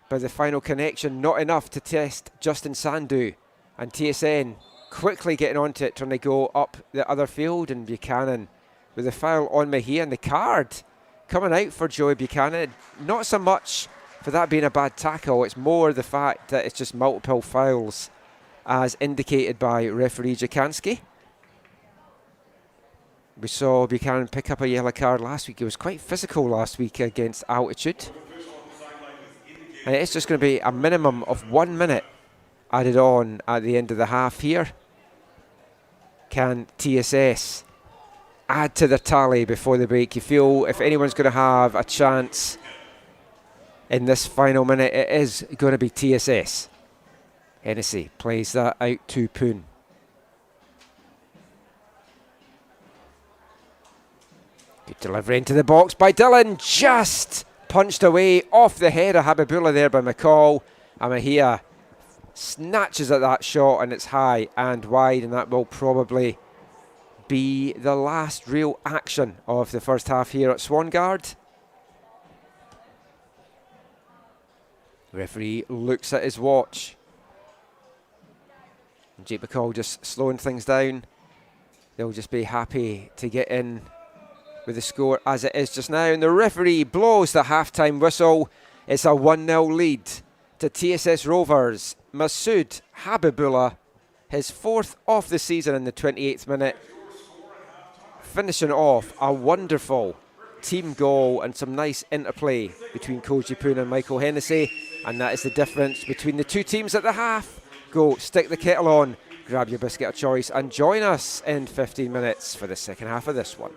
S2: But the final connection, not enough to test Justin Sandu. And TSN quickly getting onto it, trying to go up the other field. And Buchanan with a foul on Mejia, and the card coming out for Joey Buchanan. Not so much for that being a bad tackle, it's more the fact that it's just multiple fouls as indicated by referee Jakanski. We saw Buchanan pick up a yellow card last week. He was quite physical last week against Altitude. And it's just going to be a minimum of 1 minute added on at the end of the half here. Can TSS add to the tally before the break? You feel if anyone's going to have a chance in this final minute, it is going to be TSS. Hennessy plays that out to Poon. Good delivery into the box by Dillon. Just punched away off the head of Habibullah there by McCall. And Mejia snatches at that shot, and it's high and wide, and that will probably be the last real action of the first half here at Swangard. Referee looks at his watch. Jake McCall just slowing things down. They'll just be happy to get in with the score as it is just now. And the referee blows the halftime whistle. It's a 1-0 lead to TSS Rovers. Masood Habibullah, his fourth of the season in the 28th minute. Finishing off a wonderful team goal and some nice interplay between Koji Poon and Michael Hennessy. And that is the difference between the two teams at the half. Go, stick the kettle on, grab your biscuit of choice, and join us in 15 minutes for the second half of this one.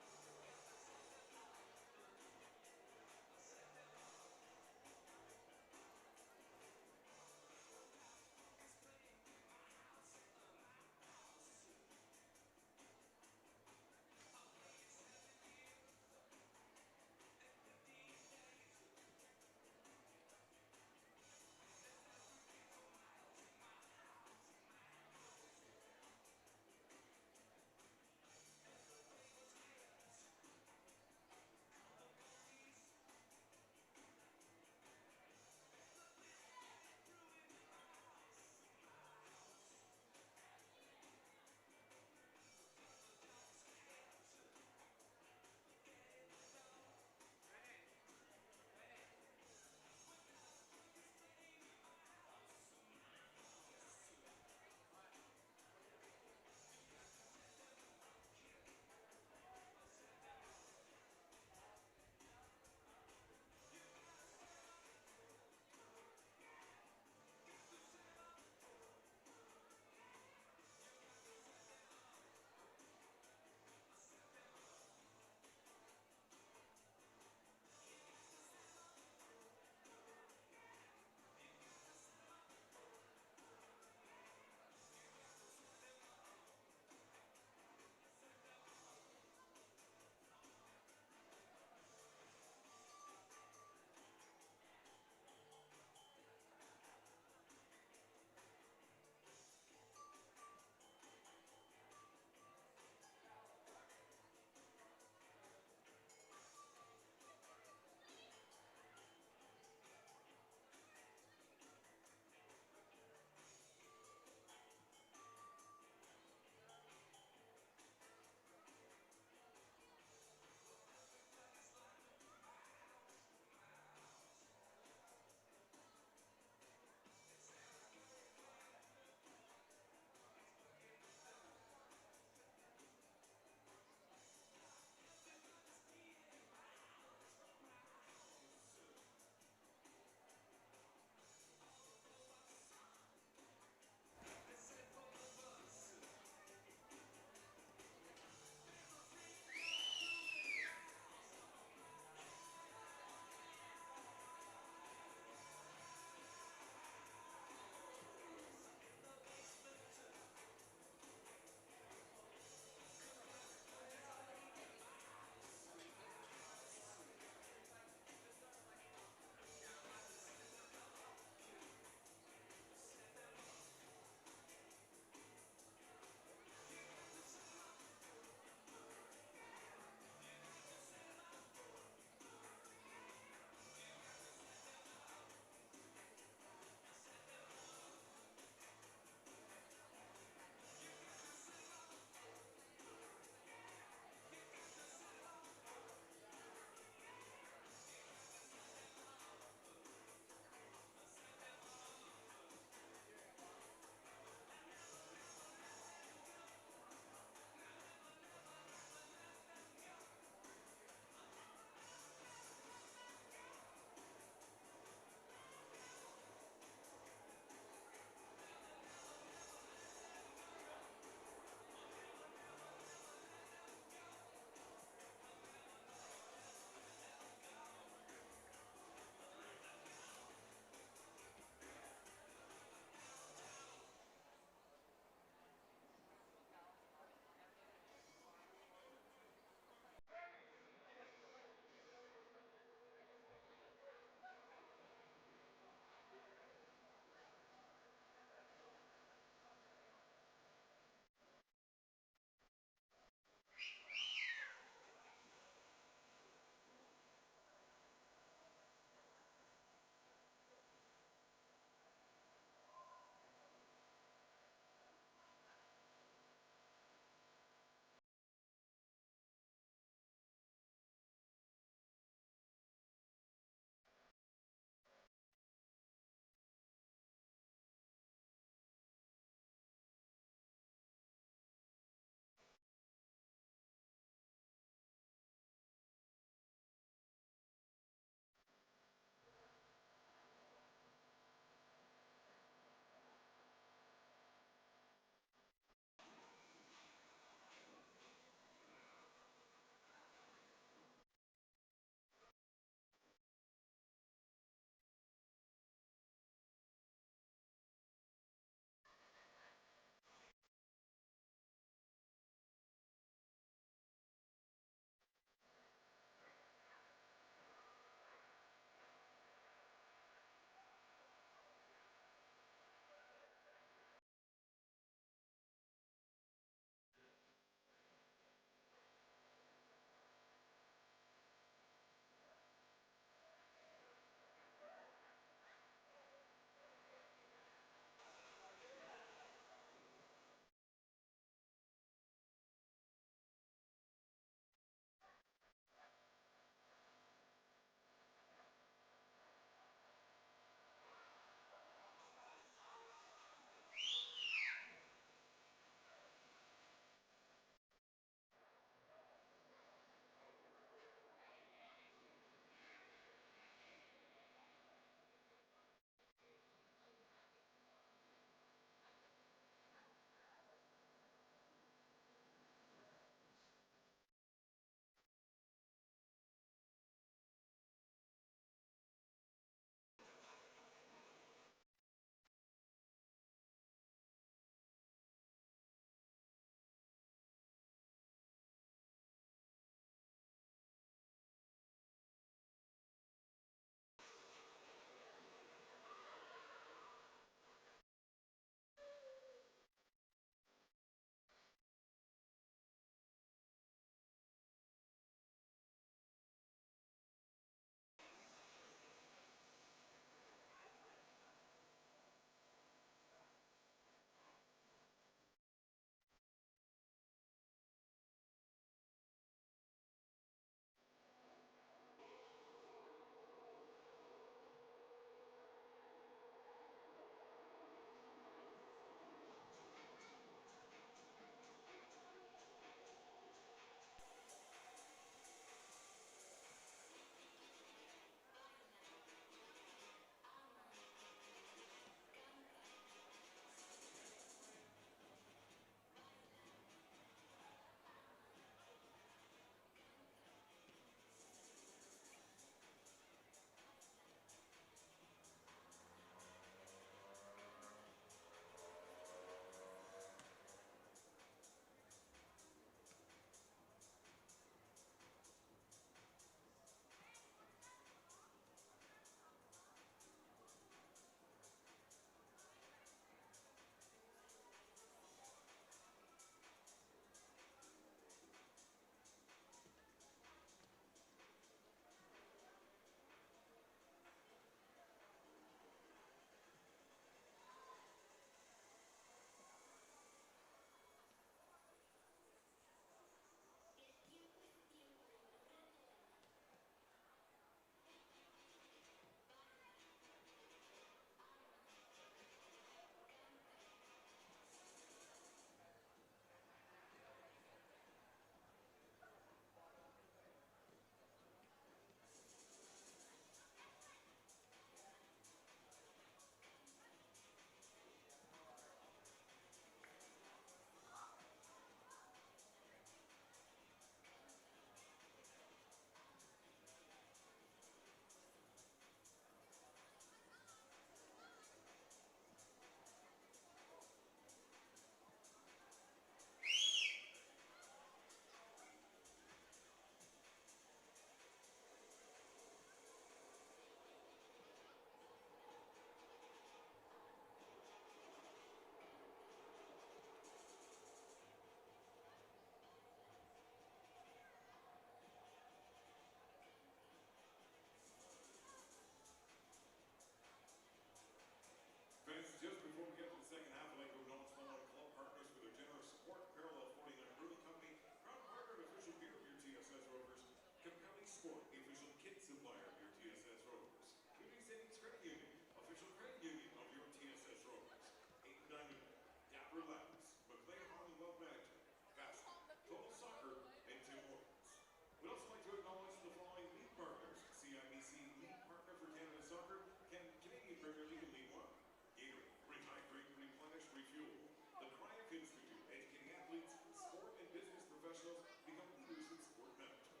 S1: fuel. The Cryak Institute, educating athletes, sport and business professionals become leaders in sport management.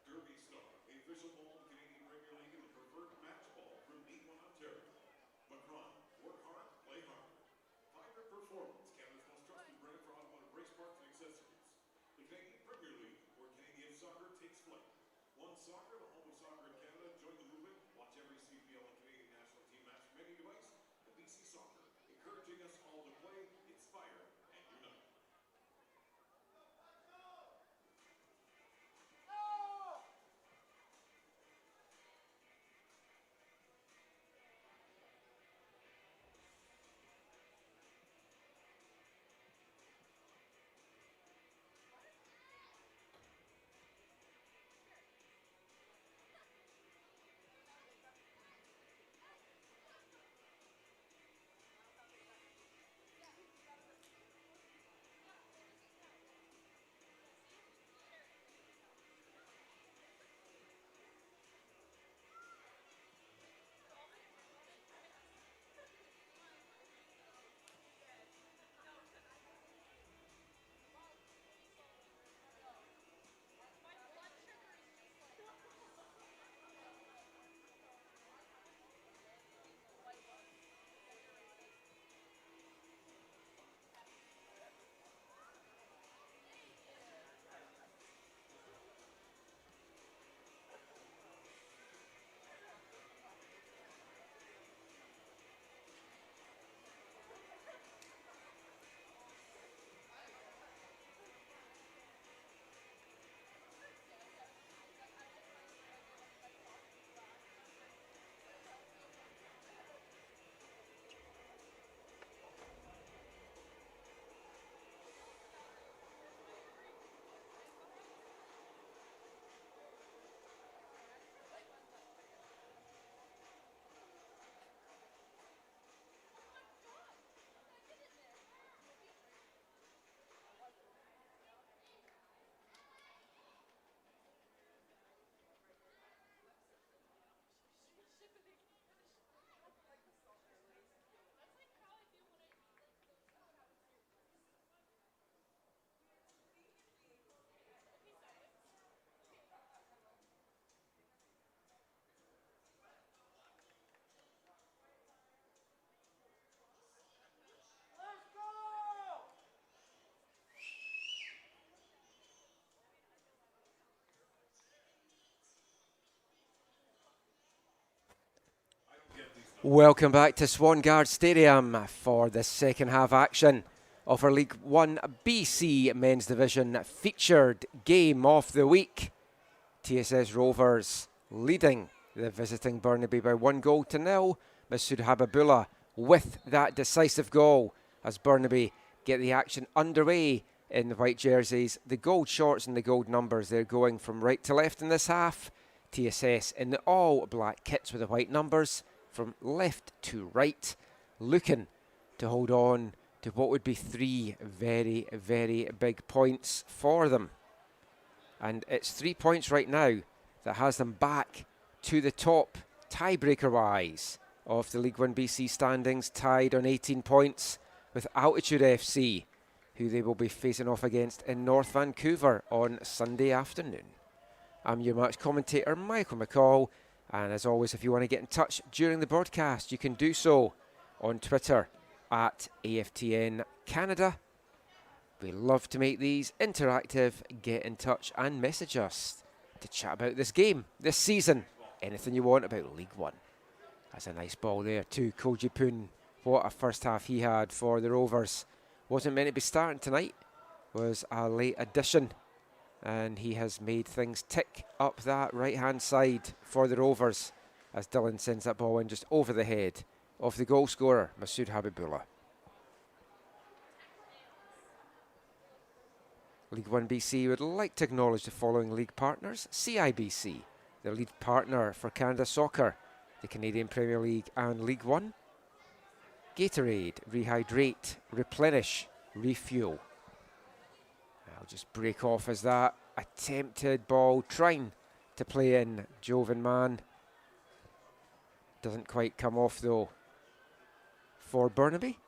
S1: Derby Star, the official ball of the Canadian Premier League and the preferred match ball from League One, Ontario. Macron, work hard, play hard. Vibrant Performance, Canada's most trusted brand for automotive race parts and accessories. The Canadian Premier League, where Canadian soccer takes flight. One Soccer, the home of soccer in Canada. Join the movement. Watch every CPL and Canadian national team match from any device. The BC Soccer, encouraging us all to play, inspire, and unite.
S2: Welcome back to Swangard Stadium for the second half action of our League 1 BC Men's Division featured game of the week. TSS Rovers leading the visiting Burnaby by 1-0. Masood Habibullah with that decisive goal as Burnaby get the action underway in the white jerseys. The gold shorts and the gold numbers, they're going from right to left in this half. TSS in the all black kits with the white numbers from left to right, looking to hold on to what would be 3 very, very big points for them. And it's 3 points right now that has them back to the top, tiebreaker-wise, of the League 1 BC standings, tied on 18 points with Altitude FC, who they will be facing off against in North Vancouver on Sunday afternoon. I'm your match commentator, Michael McCall, and as always, if you want to get in touch during the broadcast, you can do so on Twitter at AFTN Canada. We love to make these interactive. Get in touch and message us to chat about this game, this season, anything you want about League 1. That's a nice ball there too, Koji Poon. What a first half he had for the Rovers. Wasn't meant to be starting tonight, was a late addition, and he has made things tick up that right hand side for the Rovers as Dylan sends that ball in just over the head of the goal scorer, Masood Habibullah. League 1 BC would like to acknowledge the following league partners: CIBC, the lead partner for Canada Soccer, the Canadian Premier League and League 1. Gatorade, rehydrate, replenish, refuel. I'll just break off as that attempted ball trying to play in Jovan Man. Doesn't quite come off though for Burnaby.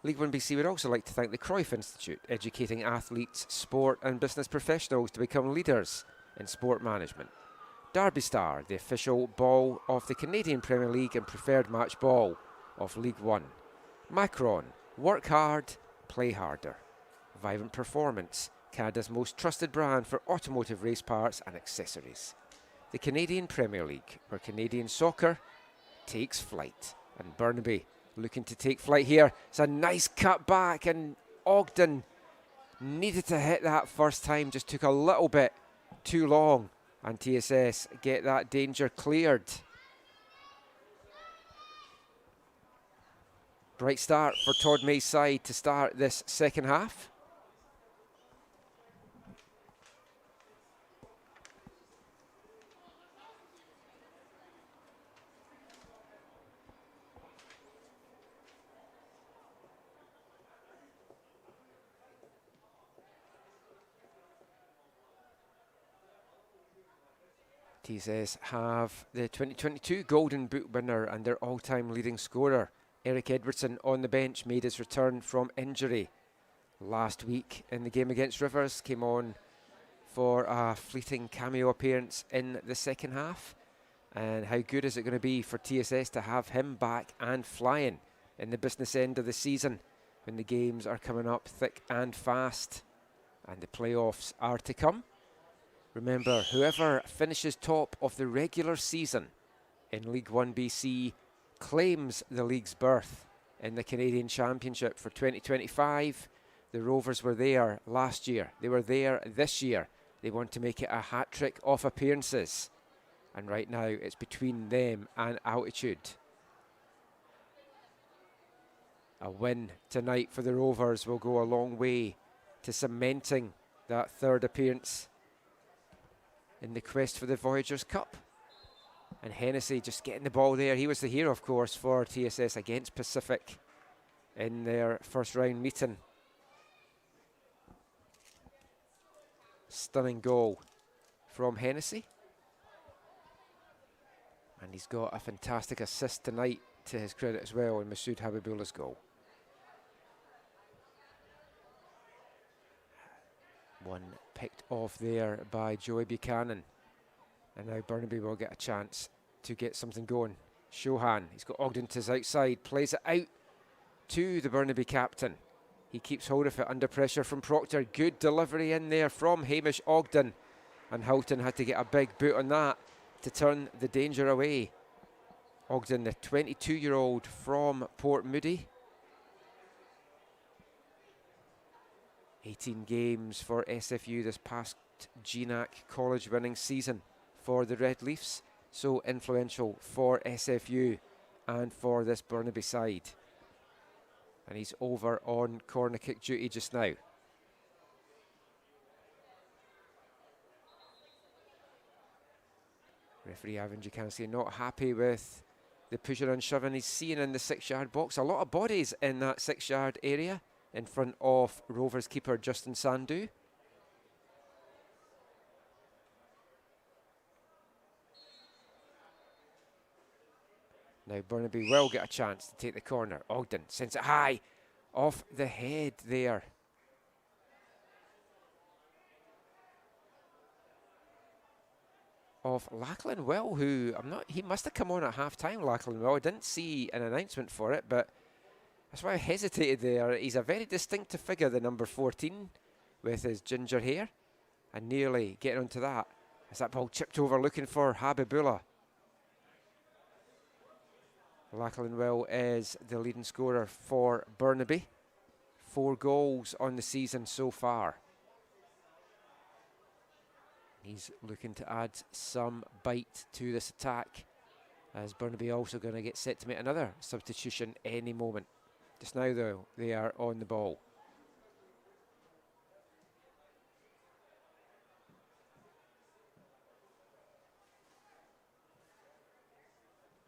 S2: League 1BC would also like to thank the Cruyff Institute, educating athletes, sport and business professionals to become leaders in sport management. Derby Star, the official ball of the Canadian Premier League and preferred match ball of League One. Macron, work hard, play harder. Vibrant Performance, Canada's most trusted brand for automotive race parts and accessories. The Canadian Premier League, where Canadian soccer takes flight. And Burnaby looking to take flight here. It's a nice cut back, and Ogden needed to hit that first time, just took a little bit too long, and TSS get that danger cleared. Bright start for Todd May's side to start this second half. TSS have the 2022 Golden Boot winner and their all-time leading scorer. Eric Edwardson on the bench made his return from injury last week in the game against Rivers. Came on for a fleeting cameo appearance in the second half. And how good is it going to be for TSS to have him back and flying in the business end of the season when the games are coming up thick and fast and the playoffs are to come. Remember, whoever finishes top of the regular season in League 1BC claims the league's berth in the Canadian Championship for 2025. The Rovers were there last year. They were there this year. They want to make it a hat-trick of appearances. And right now, it's between them and Altitude. A win tonight for the Rovers will go a long way to cementing that third appearance in the quest for the Voyagers Cup. And Hennessy just getting the ball there. He was the hero, of course, for TSS against Pacific in their first round meeting. Stunning goal from Hennessy. And he's got a fantastic assist tonight to his credit as well in Masood Habibullah's goal. One picked off there by Joey Buchanan. And now Burnaby will get a chance to get something going. Shohan, he's got Ogden to his outside, plays it out to the Burnaby captain. He keeps hold of it under pressure from Proctor. Good delivery in there from Hamish Ogden. And Houghton had to get a big boot on that to turn the danger away. Ogden, the 22-year-old from Port Moody. 18 games for SFU this past GNAC college winning season for the Red Leafs. So influential for SFU and for this Burnaby side. And he's over on corner kick duty just now. Referee Ivan Jakanski not happy with the pushing and shoving he's seeing in the 6-yard box. A lot of bodies in that 6-yard area in front of Rovers keeper Justin Sandu. Now Burnaby will get a chance to take the corner. Ogden sends it high off the head there. Of Lachlan Will, who he must have come on at half-time, Lachlan Will. I didn't see an announcement for it, but that's why I hesitated there. He's a very distinctive figure, the number 14, with his ginger hair. And nearly getting onto that as that ball chipped over, looking for Habibullah. Lachlan Will is the leading scorer for Burnaby. 4 goals on the season so far. He's looking to add some bite to this attack, as Burnaby also going to get set to make another substitution any moment. Just now, though, they are on the ball.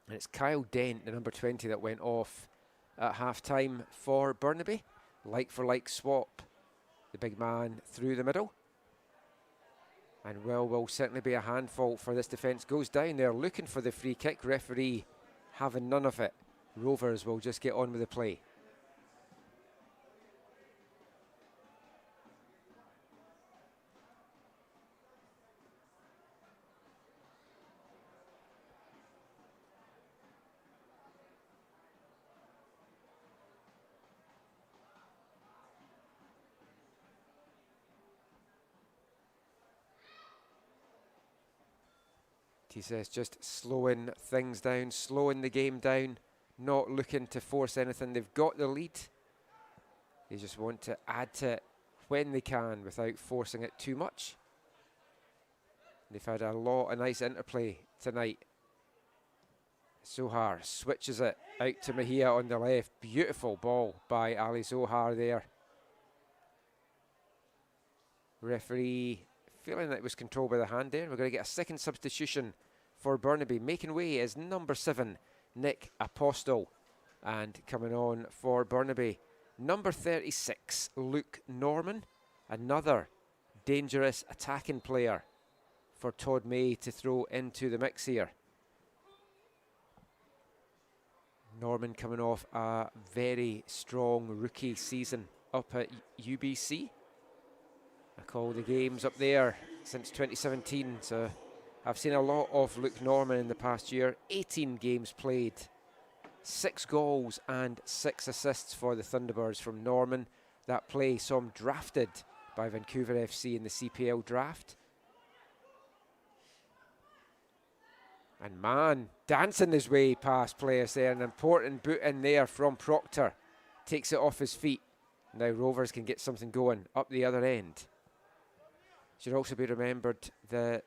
S2: And it's Kyle Dent, the number 20, that went off at half-time for Burnaby. Like-for-like swap. The big man through the middle. And will certainly be a handful for this defence. Goes down there looking for the free kick. Referee having none of it. Rovers will just get on with the play. TSS just slowing things down, slowing the game down, not looking to force anything. They've got the lead. They just want to add to it when they can without forcing it too much. They've had a lot of nice interplay tonight. Zohar switches it out to Mejia on the left. Beautiful ball by Ali Zohar there. Referee feeling that it was controlled by the hand there. We're going to get a second substitution for Burnaby. Making way is number 7, Nick Apostle. And coming on for Burnaby, number 36, Luke Norman. Another dangerous attacking player for Todd May to throw into the mix here. Norman coming off a very strong rookie season up at UBC. I call the games up there since 2017, so I've seen a lot of Luke Norman in the past year. 18 games played, 6 goals and 6 assists for the Thunderbirds from Norman. That play saw him drafted by Vancouver FC in the CPL draft. And man, dancing his way past players there. An important boot in there from Proctor. Takes it off his feet. Now Rovers can get something going up the other end. Should also be remembered that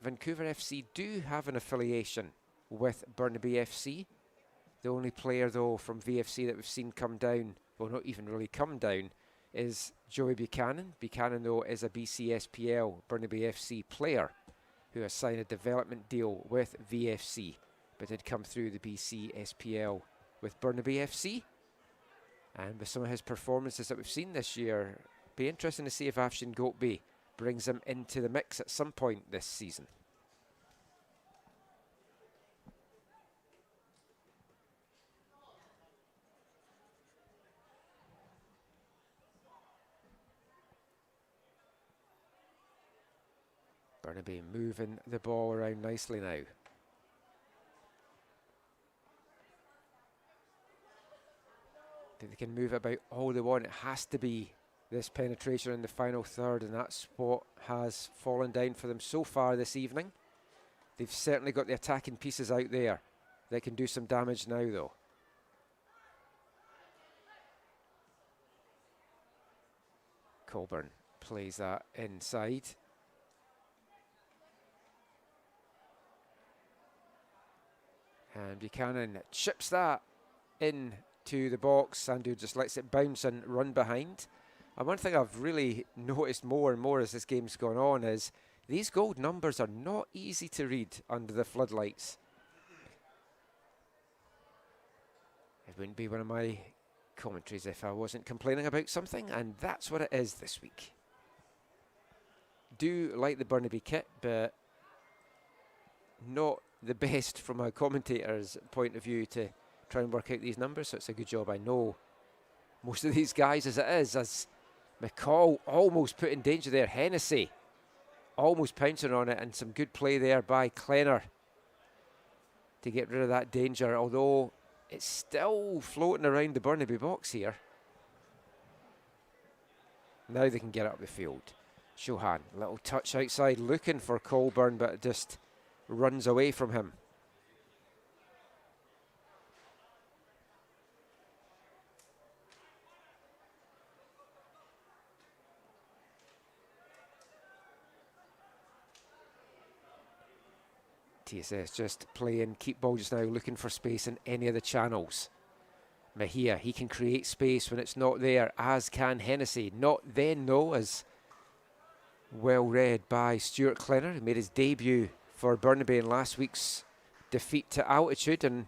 S2: Vancouver FC do have an affiliation with Burnaby FC. The only player, though, from VFC that we've seen come down, well, not even really come down, is Joey Buchanan. Buchanan, though, is a BCSPL Burnaby FC player who has signed a development deal with VFC, but did come through the BCSPL with Burnaby FC. And with some of his performances that we've seen this year, be interesting to see if Afshin Goatby brings him into the mix at some point this season. Burnaby moving the ball around nicely now. I think they can move it about all they want. It has to be this penetration in the final third, and that's what has fallen down for them so far this evening. They've certainly got the attacking pieces out there that can do some damage now, though. Colburn plays that inside. And Buchanan chips that into the box. Sandu just lets it bounce and run behind. And one thing I've really noticed more and more as this game's gone on is these gold numbers are not easy to read under the floodlights. It wouldn't be one of my commentaries if I wasn't complaining about something, and that's what it is this week. Do like the Burnaby kit, but not the best from a commentator's point of view to try and work out these numbers, so it's a good job I know most of these guys as it is, as McCall almost put in danger there. Hennessy almost pouncing on it, and some good play there by Klenner to get rid of that danger, although it's still floating around the Burnaby box here. Now they can get up the field. Shohan, little touch outside looking for Colburn, but just runs away from him. TSS just playing keep ball just now, looking for space in any of the channels. Mejia, he can create space when it's not there, as can Hennessy. Not then, though, as well read by Stuart Klenner, who made his debut for Burnaby in last week's defeat to Altitude. And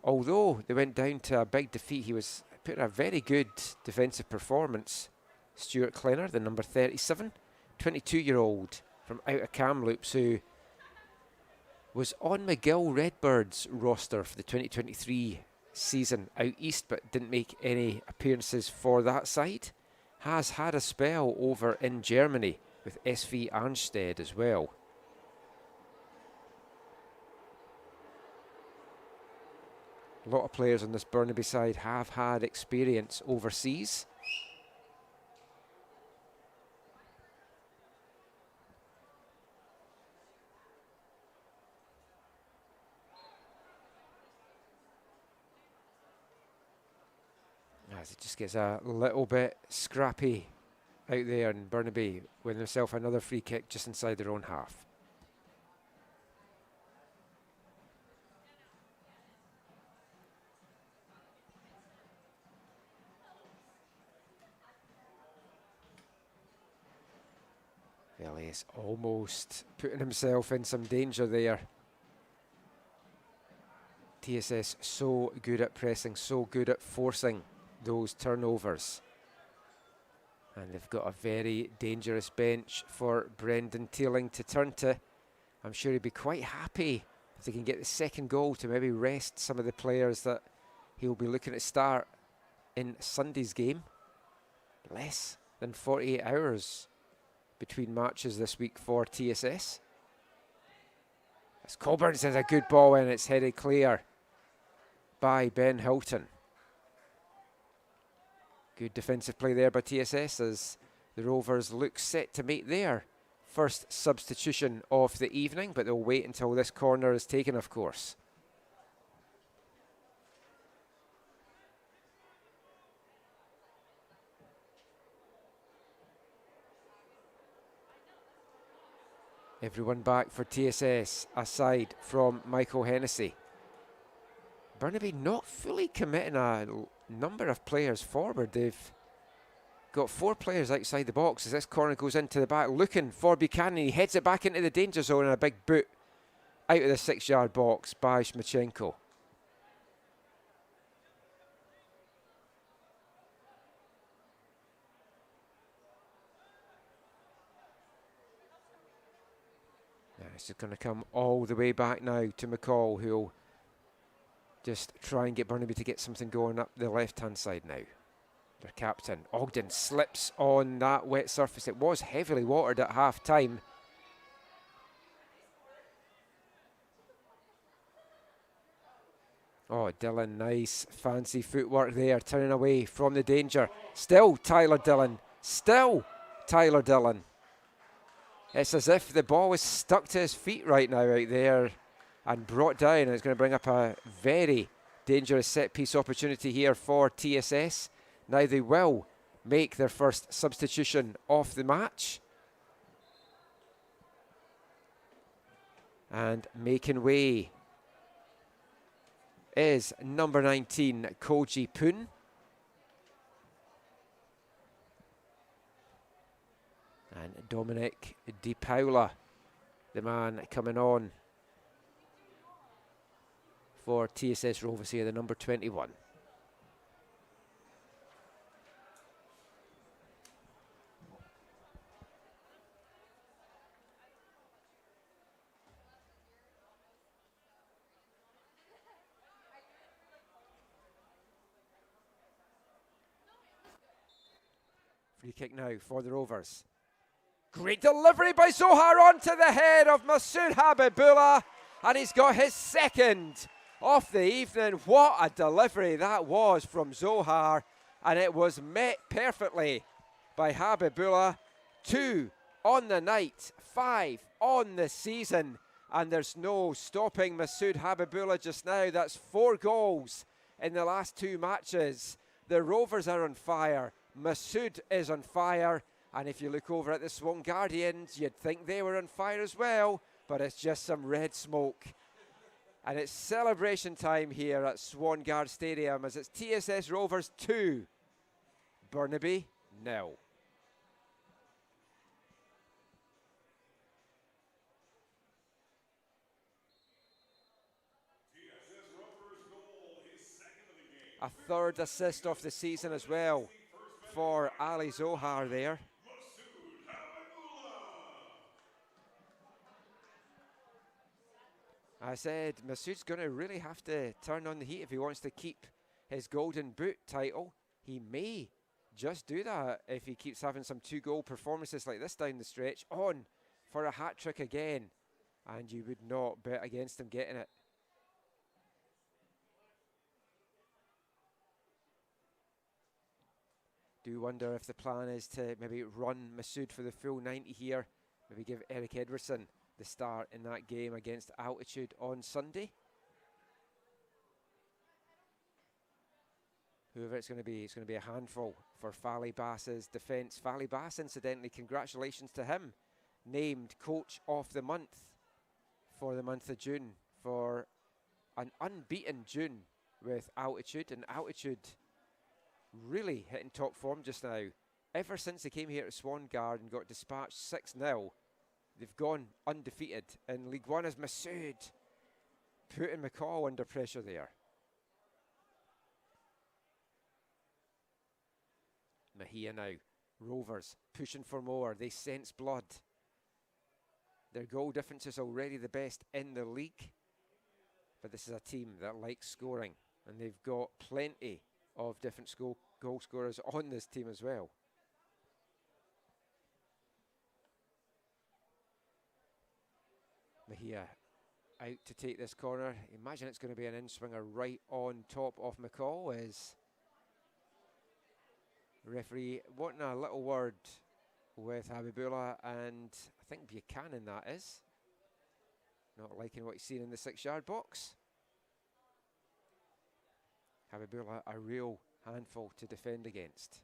S2: although they went down to a big defeat, he was putting a very good defensive performance. Stuart Klenner, the number 37, 22-year-old from out of Kamloops, who was on McGill Redbirds roster for the 2023 season out east, but didn't make any appearances for that side. Has had a spell over in Germany with SV Arnstedt as well. A lot of players on this Burnaby side have had experience overseas. As it just gets a little bit scrappy out there, and Burnaby with himself another free kick just inside their own half. Elias almost putting himself in some danger there. TSS so good at pressing, so good at forcing those turnovers. And they've got a very dangerous bench for Brendan Teeling to turn to. I'm sure he'd be quite happy if they can get the second goal to maybe rest some of the players that he'll be looking to start in Sunday's game. Less than 48 hours between matches this week for TSS. As Colburn sends a good ball in, it's headed clear by Ben Hilton. Good defensive play there by TSS as the Rovers look set to make their first substitution of the evening, but they'll wait until this corner is taken, of course. Everyone back for TSS, aside from Michael Hennessy. Burnaby not fully committing a number of players forward. They've got 4 players outside the box as this corner goes into the back, looking for Buchanan. He heads it back into the danger zone, and a big boot out of the 6-yard box by Shmachenko. It's going to come all the way back now to McCall, who'll just try and get Burnaby to get something going up the left-hand side now. Their captain, Ogden, slips on that wet surface. It was heavily watered at half-time. Oh, Dillon, nice fancy footwork there, turning away from the danger. Still Tyler Dillon. Still Tyler Dillon. It's as if the ball was stuck to his feet right now out there and brought down, and it's going to bring up a very dangerous set-piece opportunity here for TSS. Now they will make their first substitution of the match. And making way is number 19, Koji Poon. And Dominic Di Paola, the man coming on for TSS Rovers here, the number 21. Free kick now for the Rovers. Great delivery by Zohar onto the head of Masood Habibullah, and he's got his second of the evening. What a delivery that was from Zohar, and it was met perfectly by Habibullah. 2 on the night, 5 on the season, and there's no stopping Masood Habibullah just now. That's 4 goals in the last 2 matches. The Rovers are on fire. Masood is on fire. And if you look over at the Swan Guardians, you'd think they were on fire as well, but it's just some red smoke. And it's celebration time here at Swan Guard Stadium as it's TSS Rovers 2, Burnaby 0. A 3rd assist of the season as well for Ali Zohar there. I said Masood's going to really have to turn on the heat if he wants to keep his Golden Boot title. He may just do that if he keeps having some 2-goal performances like this down the stretch. On for a hat-trick again, and you would not bet against him getting it. Do wonder if the plan is to maybe run Masood for the full 90 here. Maybe give Eric Edwardson the start in that game against Altitude on Sunday. whoever it's going to be a handful for Fally Bass's defence. Fally Bass, incidentally, congratulations to him, named Coach of the Month for the month of June for an unbeaten June with Altitude, and Altitude really hitting top form just now. Ever since they came here to Swangard and got dispatched 6-0, they've gone undefeated. And League One as Masood putting McCall under pressure there. Mejia now. Rovers pushing for more. They sense blood. Their goal difference is already the best in the league. But this is a team that likes scoring. And they've got plenty of different goal scorers on this team as well. Mejia out to take this corner. Imagine it's going to be an in-swinger right on top of McCall as referee wanting a little word with Habibullah and I think Buchanan that is. Not liking what he's seen in the 6-yard box. Habibullah a real handful to defend against.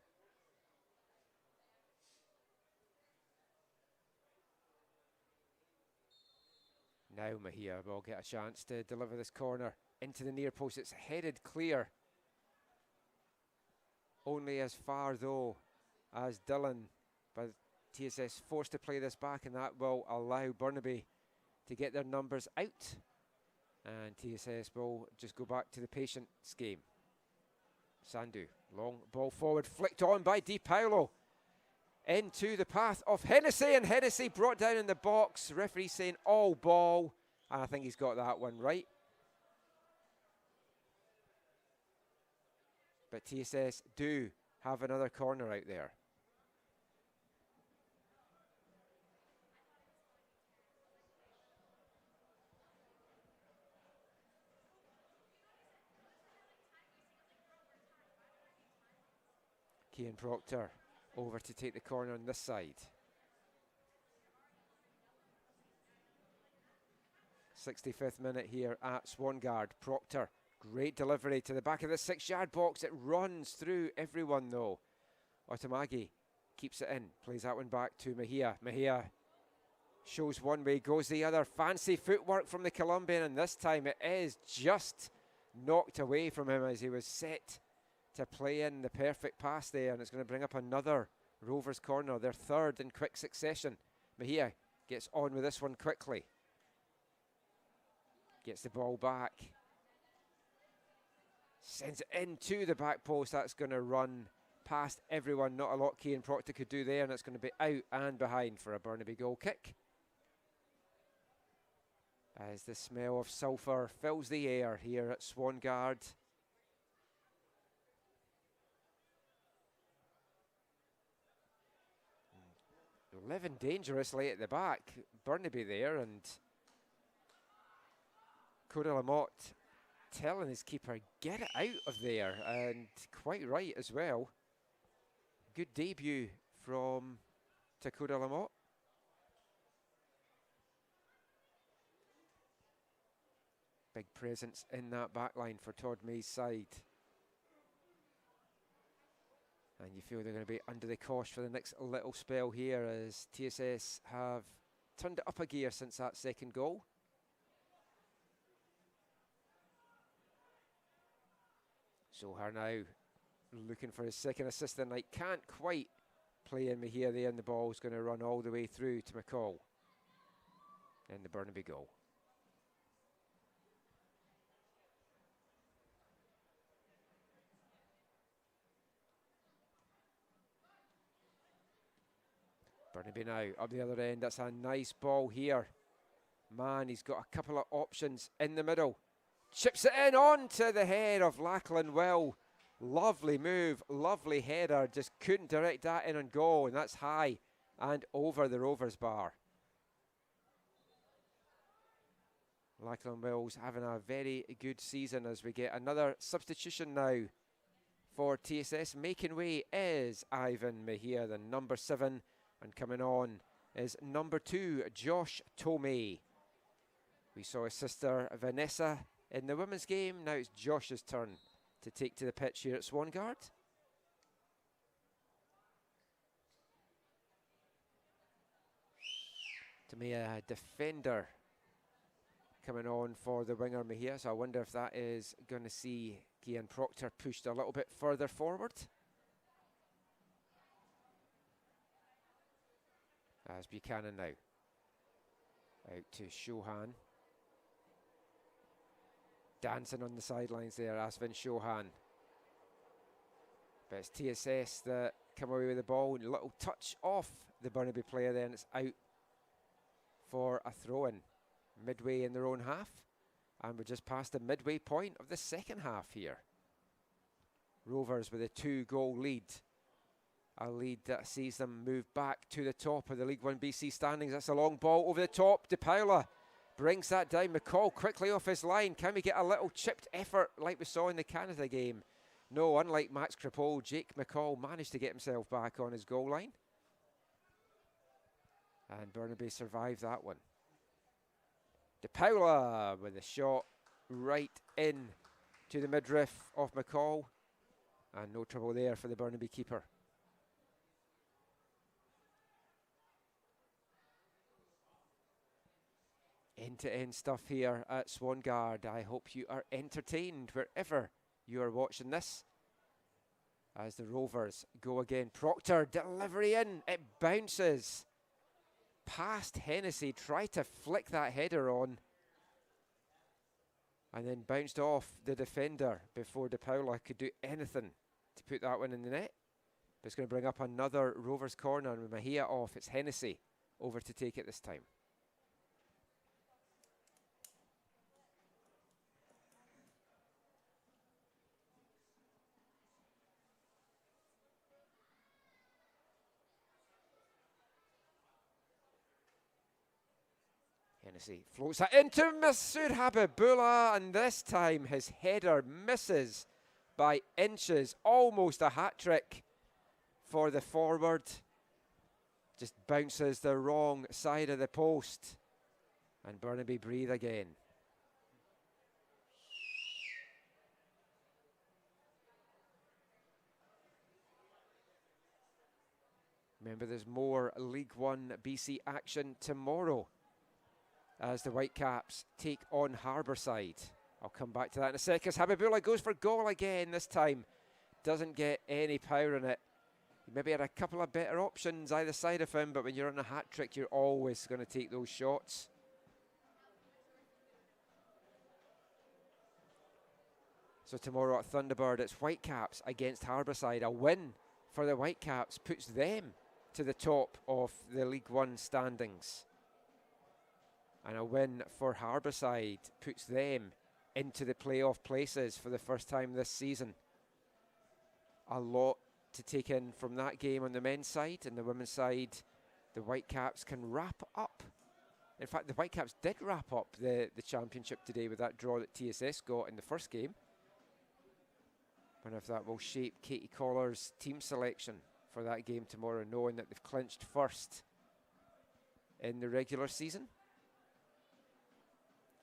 S2: Now Mejia will get a chance to deliver this corner into the near post. It's headed clear. Only as far though as Dillon, but TSS forced to play this back, and that will allow Burnaby to get their numbers out. And TSS will just go back to the patience game. Sandu, long ball forward, flicked on by Di Paolo. Into the path of Hennessy, and Hennessy brought down in the box. Referee saying all ball, and I think he's got that one right. But TSS do have another corner out there. Cian Proctor over to take the corner on this side. 65th minute here at Swangard. Proctor, great delivery to the back of the 6-yard box. It runs through everyone though. Otamagi keeps it in, plays that one back to Mejia. Mejia shows one way, goes the other. Fancy footwork from the Colombian, and this time it is just knocked away from him as he was set to play in the perfect pass there, and it's going to bring up another Rovers corner, their third in quick succession. Mejia gets on with this one quickly. Gets the ball back. Sends it into the back post. That's going to run past everyone. Not a lot Cian Proctor could do there, and it's going to be out and behind for a Burnaby goal kick. As the smell of sulphur fills the air here at Swangard. Living dangerously at the back, Burnaby there, and Cody Lamotte telling his keeper, get it out of there, and quite right as well. Good debut from Takuda Lamotte. Big presence in that back line for Todd May's side. And you feel they're going to be under the cosh for the next little spell here as TSS have turned it up a gear since that second goal. Zohar now looking for his second assist of the night. Can't quite play in Mejia there, and the ball's going to run all the way through to McCall. And the Burnaby goal. Burnaby now up the other end. That's a nice ball here. Man, he's got a couple of options in the middle. Chips it in onto the head of Lachlan Will. Lovely move, lovely header. Just couldn't direct that in on goal, and that's high and over the Rovers bar. Lachlan Will's having a very good season as we get another substitution now for TSS. Making way is Ivan Mejia, the number 7. And coming on is number 2, Josh Tomei. We saw his sister Vanessa in the women's game. Now it's Josh's turn to take to the pitch here at Swangard. To me, a defender coming on for the winger Mejia, so I wonder if that is going to see Cian Proctor pushed a little bit further forward. As Buchanan now. Out to Chauhan. Dancing on the sidelines there, Asvin Chauhan. But it's TSS that come away with the ball. A little touch off the Burnaby player, then it's out for a throw-in. Midway in their own half. And we're just past the midway point of the second half here. Rovers with a 2-goal lead. A lead that sees them move back to the top of the League 1BC standings. That's a long ball over the top. De Paula brings that down. McCall quickly off his line. Can we get a little chipped effort like we saw in the Canada game? No, unlike Max Kripol, Jake McCall managed to get himself back on his goal line. And Burnaby survived that one. De Paula with a shot right in to the midriff of McCall. And no trouble there for the Burnaby keeper. End-to-end stuff here at Swangard. I hope you are entertained wherever you are watching this. As the Rovers go again. Proctor, delivery in. It bounces past Hennessy. Tried to flick that header on. And then bounced off the defender before De Paula could do anything to put that one in the net. But it's going to bring up another Rovers corner. And with Mejia off, it's Hennessy over to take it this time. Hennessy floats that into Masood Habibullah, and this time his header misses by inches. Almost a hat-trick for the forward. Just bounces the wrong side of the post. And Burnaby breathe again. Remember, there's more League 1 BC action tomorrow as the Whitecaps take on Harbourside. I'll come back to that in a second. As Habibullah goes for goal again this time. Doesn't get any power in it. He maybe had a couple of better options either side of him, but when you're on a hat-trick, you're always going to take those shots. So tomorrow at Thunderbird, it's Whitecaps against Harbourside. A win for the Whitecaps puts them to the top of the League 1 standings. And a win for Harbourside puts them into the playoff places for the first time this season. A lot to take in from that game on the men's side. And the women's side, the Whitecaps can wrap up. In fact, the Whitecaps did wrap up the championship today with that draw that TSS got in the first game. I wonder if that will shape Katie Collar's team selection for that game tomorrow, knowing that they've clinched first in the regular season.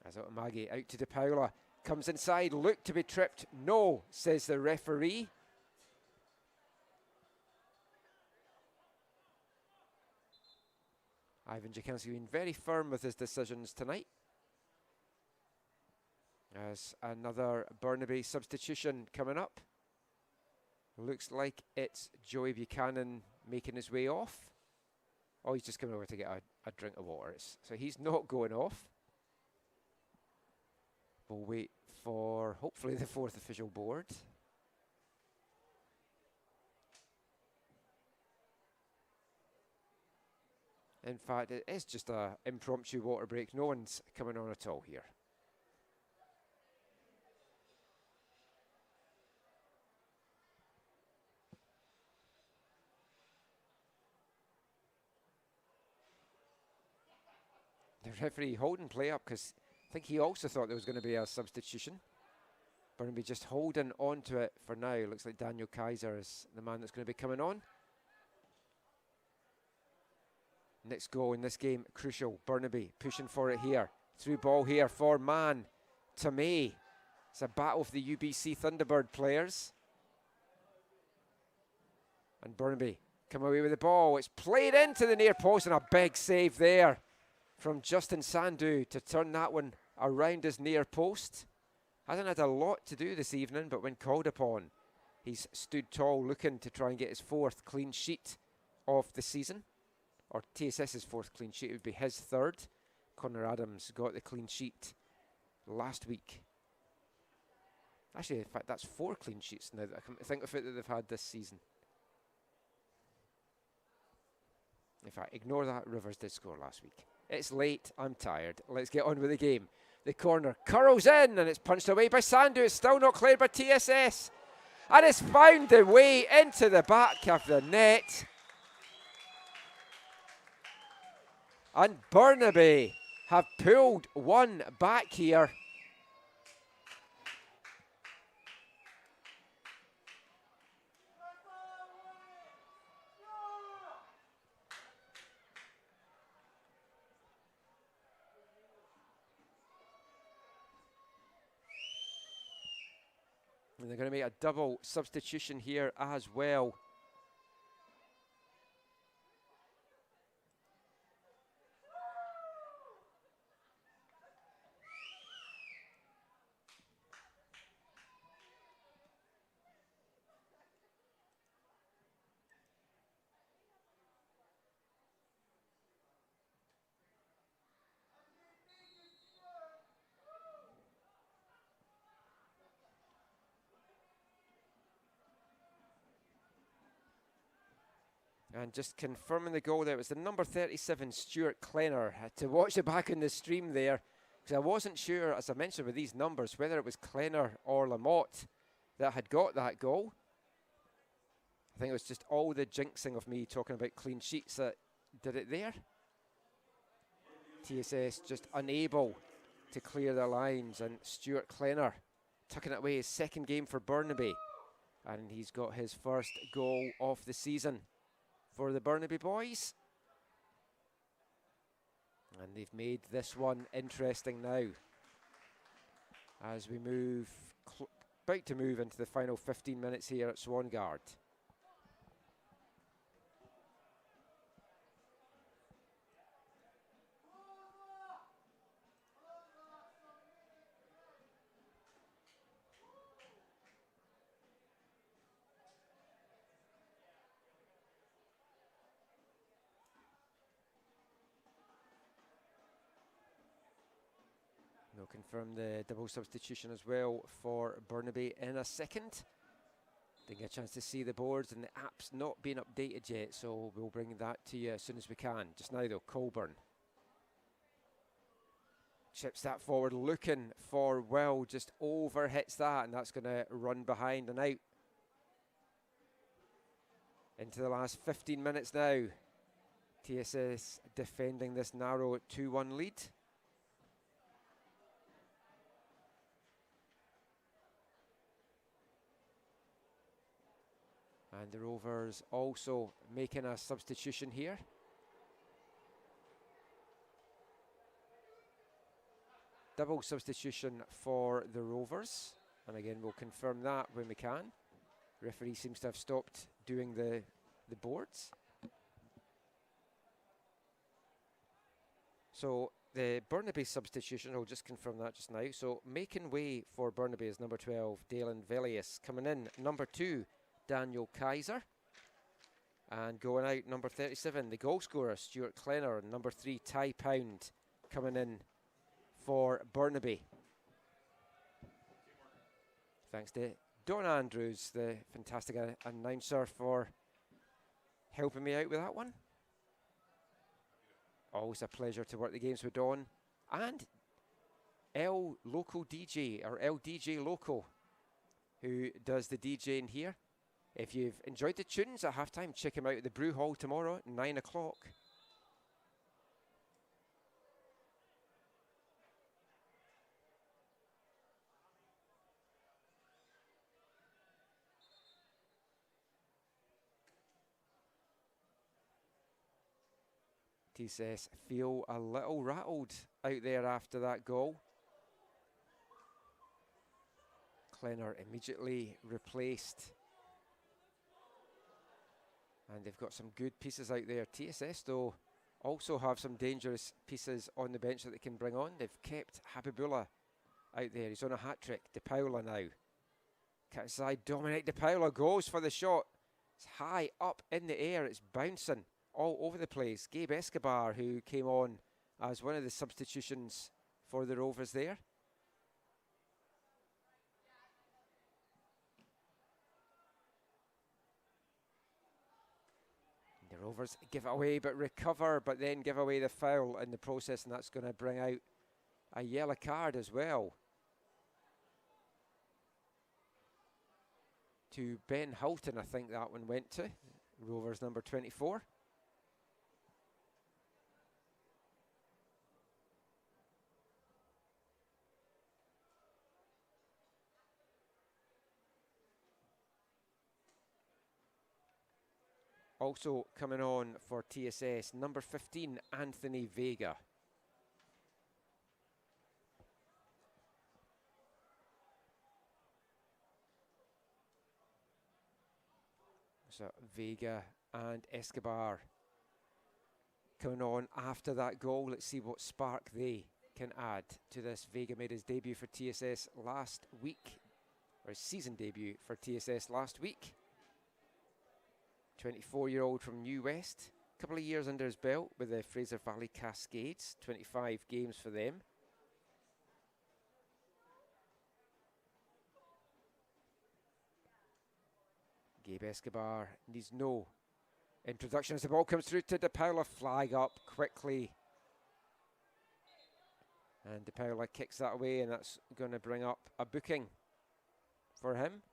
S2: As Otamagi out to De Paula, comes inside, looked to be tripped. No, says the referee. Ivan Jakinski being very firm with his decisions tonight. As another Burnaby substitution coming up. Looks like it's Joey Buchanan making his way off. Oh, he's just coming over to get a drink of water. So he's not going off. We'll wait for, hopefully, the fourth official board. In fact, it is just an impromptu water break. No one's coming on at all here. The referee holding play up because I think he also thought there was going to be a substitution. Burnaby just holding on to it for now. Looks like Daniel Kaiser is the man that's going to be coming on. Next goal in this game, crucial. Burnaby pushing for it here. Through ball here for Mann. Tomei It's a battle of the UBC Thunderbird players. And Burnaby come away with the ball. It's played into the near post, and a big save there from Justin Sandhu to turn that one around his near post. Hasn't had a lot to do this evening, but when called upon, he's stood tall, looking to try and get his 4th clean sheet of the season. Or TSS's 4th clean sheet. It would be his 3rd. Connor Adams got the clean sheet last week. Actually, in fact, that's 4 clean sheets now that I can think of it that they've had this season. In fact, ignore that. Rovers did score last week. It's late. I'm tired. Let's get on with the game. The corner curls in, and it's punched away by Sandhu. It's still not cleared by TSS. And it's found the way into the back of the net. And Burnaby have pulled one back here. And they're going to make a double substitution here as well. And just confirming the goal there, it was the number 37, Stuart Klenner. Had to watch it back in the stream there, because I wasn't sure, as I mentioned with these numbers, whether it was Klenner or Lamotte that had got that goal. I think it was just all the jinxing of me talking about clean sheets that did it there. TSS just unable to clear their lines, and Stuart Klenner tucking it away, his 2nd game for Burnaby. And he's got his 1st goal of the season for the Burnaby boys. And they've made this one interesting now as we move, about to move into the final 15 minutes here at Swangard. They'll confirm the double substitution as well for Burnaby in a second. Didn't get a chance to see the boards, and the app's not been updated yet, so we'll bring that to you as soon as we can. Just now though, Colburn chips that forward, looking for Will, just over hits that, and that's going to run behind and out. Into the last 15 minutes now. TSS defending this narrow 2-1 lead. And the Rovers also making a substitution here. Double substitution for the Rovers. And again, we'll confirm that when we can. Referee seems to have stopped doing the boards. So the Burnaby substitution, I'll just confirm that just now. So making way for Burnaby is number 12, Dalen Velius. Coming in, number 2, Daniel Kaiser. And going out, number 37, the goal scorer, Stuart Klenner. And number 3, Ty Pound, coming in for Burnaby. Thanks to Don Andrews, the fantastic announcer, for helping me out with that one. Always a pleasure to work the games with Don. And L Local DJ, or LDJ Local, who does the DJing here. If you've enjoyed the tunes at halftime, check him out at the Brew Hall tomorrow at 9 o'clock. TSS feel a little rattled out there after that goal. Klenner immediately replaced. And they've got some good pieces out there. TSS, though, also have some dangerous pieces on the bench that they can bring on. They've kept Habibullah out there. He's on a hat-trick. De Paula now. Cut side, Dominic De Paula goes for the shot. It's high up in the air. It's bouncing all over the place. Gabe Escobar, who came on as one of the substitutions for the Rovers there. The Rovers give it away but recover, but then give away the foul in the process, and that's going to bring out a yellow card as well to Ben Hulton. I think that one went to Rovers number 24. Also coming on for TSS, number 15, Anthony Vega. So Vega and Escobar coming on after that goal. Let's see what spark they can add to this. Vega made his debut for TSS last week, or his season debut for TSS last week. 24-year-old from New West. A couple of years under his belt with the Fraser Valley Cascades. 25 games for them. Gabe Escobar needs no introduction as the ball comes through to De Paula. Flag up quickly. And De Paula kicks that away, and that's going to bring up a booking for him.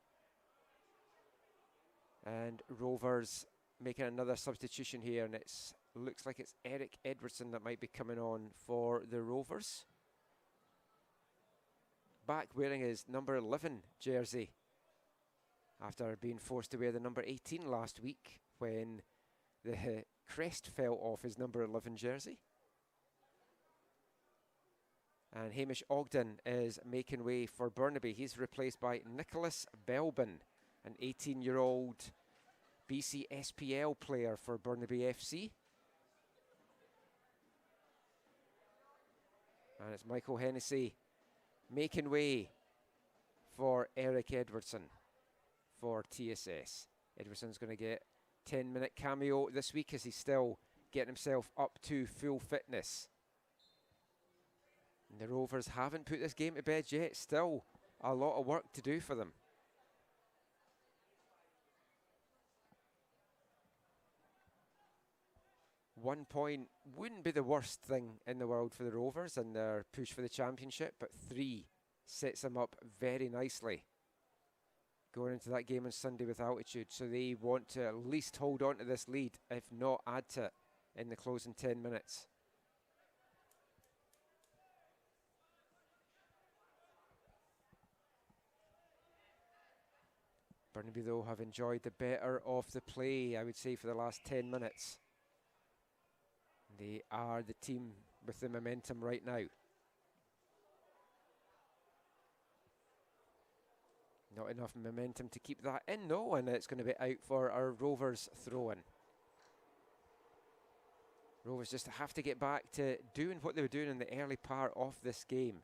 S2: And Rovers making another substitution here, and it looks like it's Eric Edwardson that might be coming on for the Rovers. Back wearing his number 11 jersey after being forced to wear the number 18 last week when the crest fell off his number 11 jersey. And Hamish Ogden is making way for Burnaby. He's replaced by Nicholas Belbin, an 18-year-old BC SPL player for Burnaby FC. And it's Michael Hennessy making way for Eric Edwardson for TSS. Edwardson's going to get 10-minute cameo this week as he's still getting himself up to full fitness. And the Rovers haven't put this game to bed yet. Still a lot of work to do for them. 1 point wouldn't be the worst thing in the world for the Rovers and their push for the championship, but 3 sets them up very nicely going into that game on Sunday with altitude. So they want to at least hold on to this lead, if not add to it in the closing 10 minutes. Burnaby, though, have enjoyed the better of the play, I would say, for the last 10 minutes. They are the team with the momentum right now. Not enough momentum to keep that in, though, and it's going to be out for our Rovers throw-in. Rovers just have to get back to doing what they were doing in the early part of this game.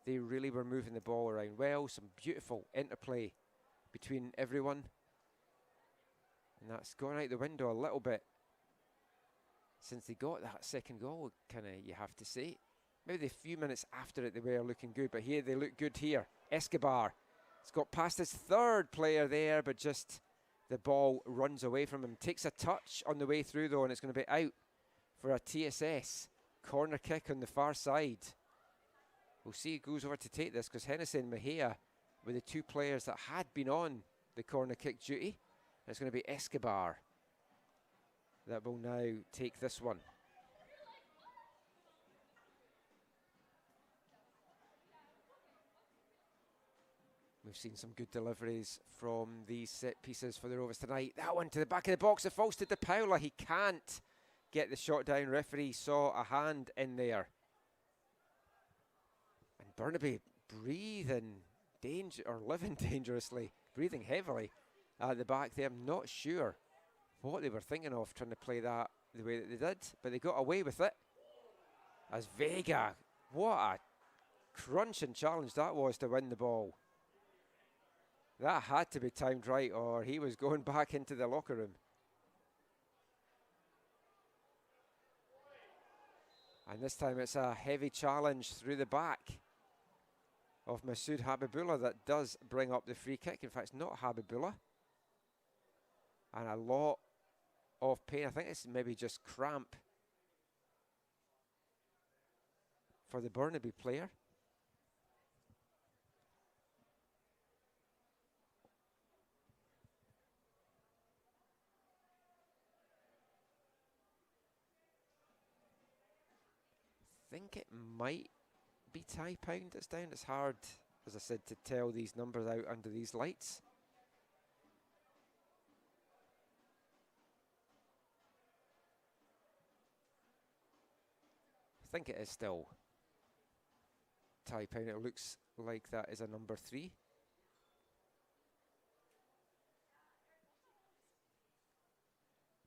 S2: They really were moving the ball around well, some beautiful interplay between everyone. And that's gone out the window a little bit since they got that second goal, kind of, you have to say. Maybe the few minutes after it they were looking good, but here they look good here. Escobar has got past his third player there, but just the ball runs away from him. Takes a touch on the way through, though, and it's going to be out for a TSS corner kick on the far side. We'll see who goes over to take this, because Hennessy and Mejia were the 2 players that had been on the corner kick duty. And it's going to be Escobar that will now take this one. We've seen some good deliveries from these set pieces for the Rovers tonight. That one to the back of the box. It falls to De Paula. He can't get the shot down. Referee saw a hand in there. And Burnaby breathing living dangerously, breathing heavily at the back there. I'm not sure what they were thinking of trying to play that the way that they did, but they got away with it. As Vega, what a crunching challenge that was to win the ball. That had to be timed right, or he was going back into the locker room. And this time it's a heavy challenge through the back of Masood Habibullah that does bring up the free kick. In fact, it's not Habibullah. And a lot of pain. I think it's maybe just cramp for the Burnaby player. I think it might be Ty Pound that's down. It's hard, as I said, to tell these numbers out under these lights. I think it is still Ty Pound. It looks like that is a number 3.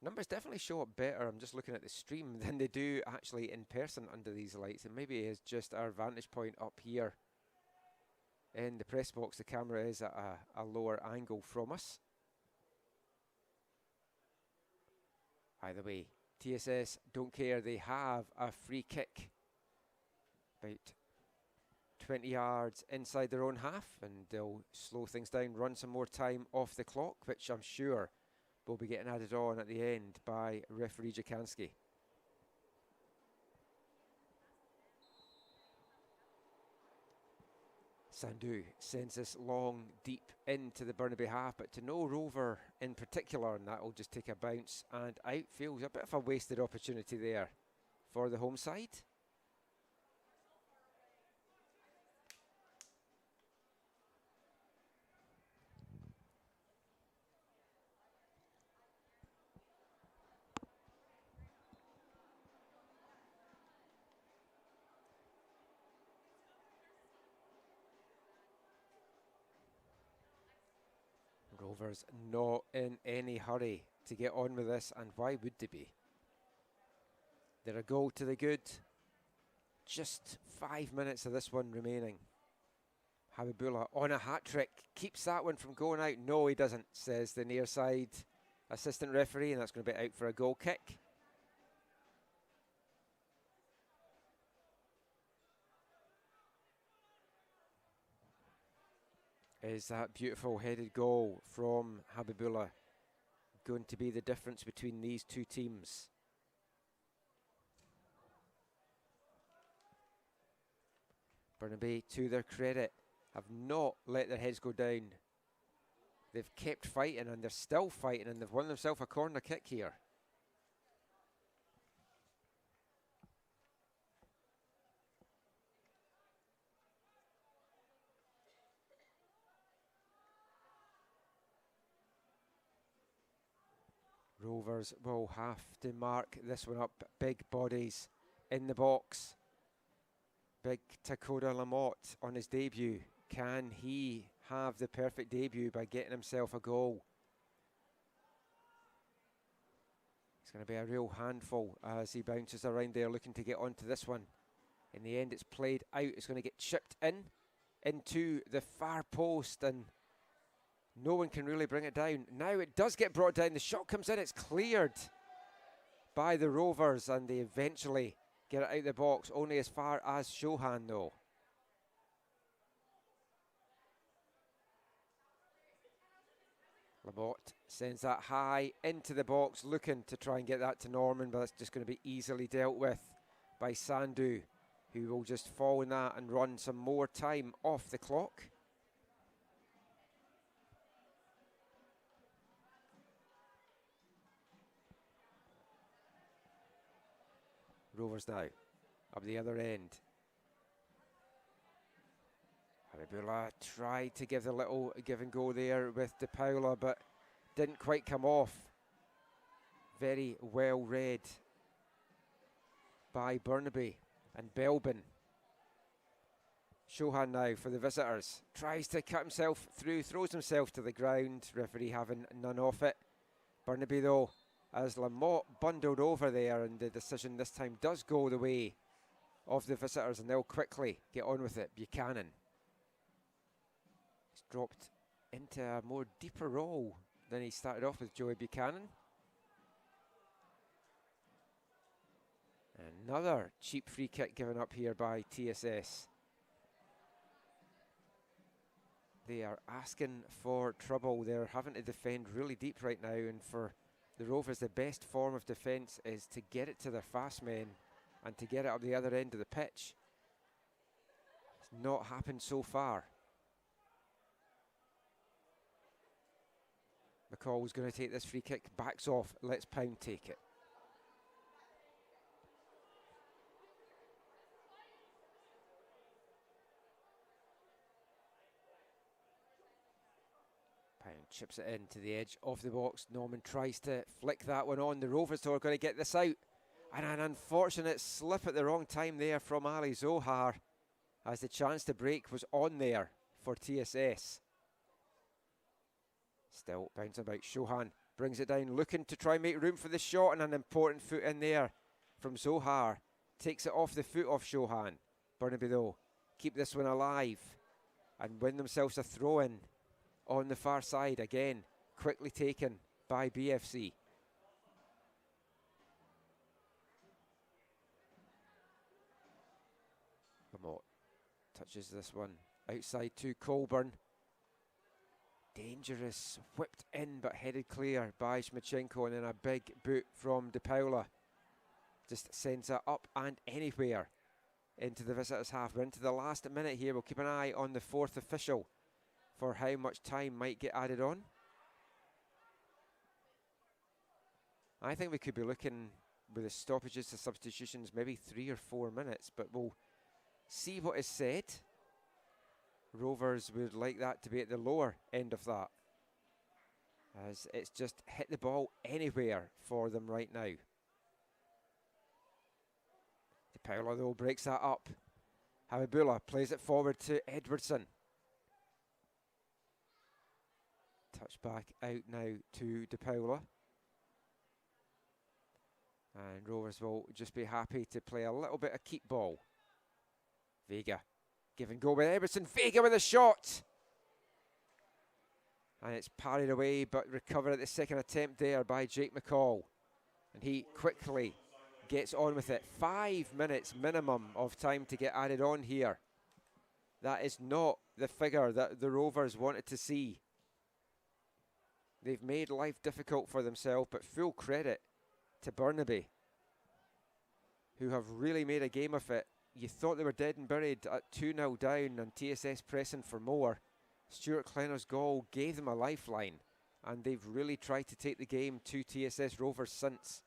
S2: Numbers definitely show up better, I'm just looking at the stream, than they do actually in person under these lights. And maybe it's just our vantage point up here in the press box. The camera is at a lower angle from us. Either way, TSS don't care. They have a free kick about 20 yards inside their own half, and they'll slow things down, run some more time off the clock, which I'm sure will be getting added on at the end by referee Jakanski. Sandhu sends this long, deep into the Burnaby half, but to no rover in particular, and that will just take a bounce and out. Feels a bit of a wasted opportunity there for the home side. Rovers not in any hurry to get on with this, and why would they be? They're a goal to the good. Just 5 minutes of this one remaining. Habibullah on a hat-trick, keeps that one from going out. No, he doesn't, says the near side assistant referee, and that's going to be out for a goal kick. Is that beautiful headed goal from Habibullah going to be the difference between these two teams? Burnaby, to their credit, have not let their heads go down. They've kept fighting, and they're still fighting, and they've won themselves a corner kick here. Rovers will have to mark this one up. Big bodies in the box. Big Takoda Lamotte on his debut. Can he have the perfect debut by getting himself a goal? It's going to be a real handful as he bounces around there looking to get onto this one. In the end, it's played out. It's going to get chipped into the far post, and no one can really bring it down. Now it does get brought down. The shot comes in. It's cleared by the Rovers, and they eventually get it out of the box. Only as far as Shohan, though. Lamotte sends that high into the box, looking to try and get that to Norman, but that's just going to be easily dealt with by Sandhu, who will just fall in that and run some more time off the clock. Rovers now up the other end. Habibullah tried to give the little give and go there with De Paula, but didn't quite come off. Very well read by Burnaby, and Belbin Shohan now for the visitors. Tries to cut himself through, throws himself to the ground. Referee having none of it. Burnaby though, as Lamotte bundled over there, and the decision this time does go the way of the visitors, and they'll quickly get on with it. Buchanan. He's dropped into a more deeper role than he started off with, Joey Buchanan. Another cheap free kick given up here by TSS. They are asking for trouble. They're having to defend really deep right now, and for the Rovers, the best form of defence is to get it to their fast men and to get it up the other end of the pitch. It's not happened so far. McCall's going to take this free kick, backs off, lets Pound take it. Pound chips it into the edge of the box. Norman tries to flick that one on. The Rovers are going to get this out. And an unfortunate slip at the wrong time there from Ali Zohar, as the chance to break was on there for TSS. Still bouncing about. Shohan brings it down, looking to try and make room for the shot, and an important foot in there from Zohar. Takes it off the foot of Shohan. Burnaby though keep this one alive and win themselves a throw-in on the far side. Again, quickly taken by BFC. Lamotte touches this one outside to Colburn. Dangerous, whipped in but headed clear by Shmachenko, and then a big boot from De Paula. Just sends it up and anywhere into the visitors' half. We're into the last minute here. We'll keep an eye on the fourth official for how much time might get added on. I think we could be looking, with the stoppages to substitutions, maybe 3 or 4 minutes, but we'll see what is said. Rovers would like that to be at the lower end of that, as it's just hit the ball anywhere for them right now. De Paula though breaks that up. Habibullah plays it forward to Edwardson. Touch back out now to De Paula. And Rovers will just be happy to play a little bit of keep ball. Vega. Give and go with Everson. Vega with a shot. And it's parried away, but recovered at the second attempt there by Jake McCall. And he quickly gets on with it. 5 minutes minimum of time to get added on here. That is not the figure that the Rovers wanted to see. They've made life difficult for themselves, but full credit to Burnaby, who have really made a game of it. You thought they were dead and buried at 2-0 down and TSS pressing for more. Stuart Kleiner's goal gave them a lifeline, and they've really tried to take the game to TSS Rovers since.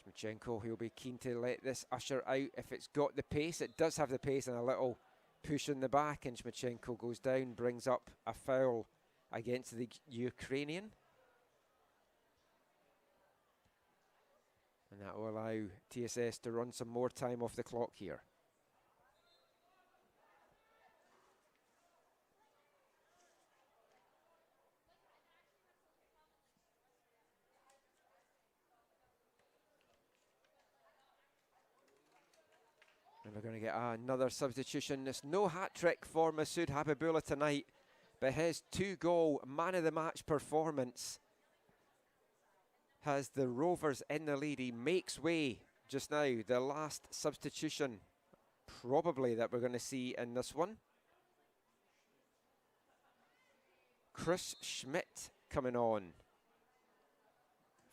S2: Shmachenko, he'll be keen to let this usher out if it's got the pace. It does have the pace, and a little push in the back, and Shmachenko goes down, brings up a foul against the Ukrainian. And that will allow TSS to run some more time off the clock here. And we're going to get another substitution. There's no hat-trick for Masood Habibullah tonight, but his 2-goal man-of-the-match performance has the Rovers in the lead. He makes way just now. The last substitution probably that we're going to see in this one. Chris Schmidt coming on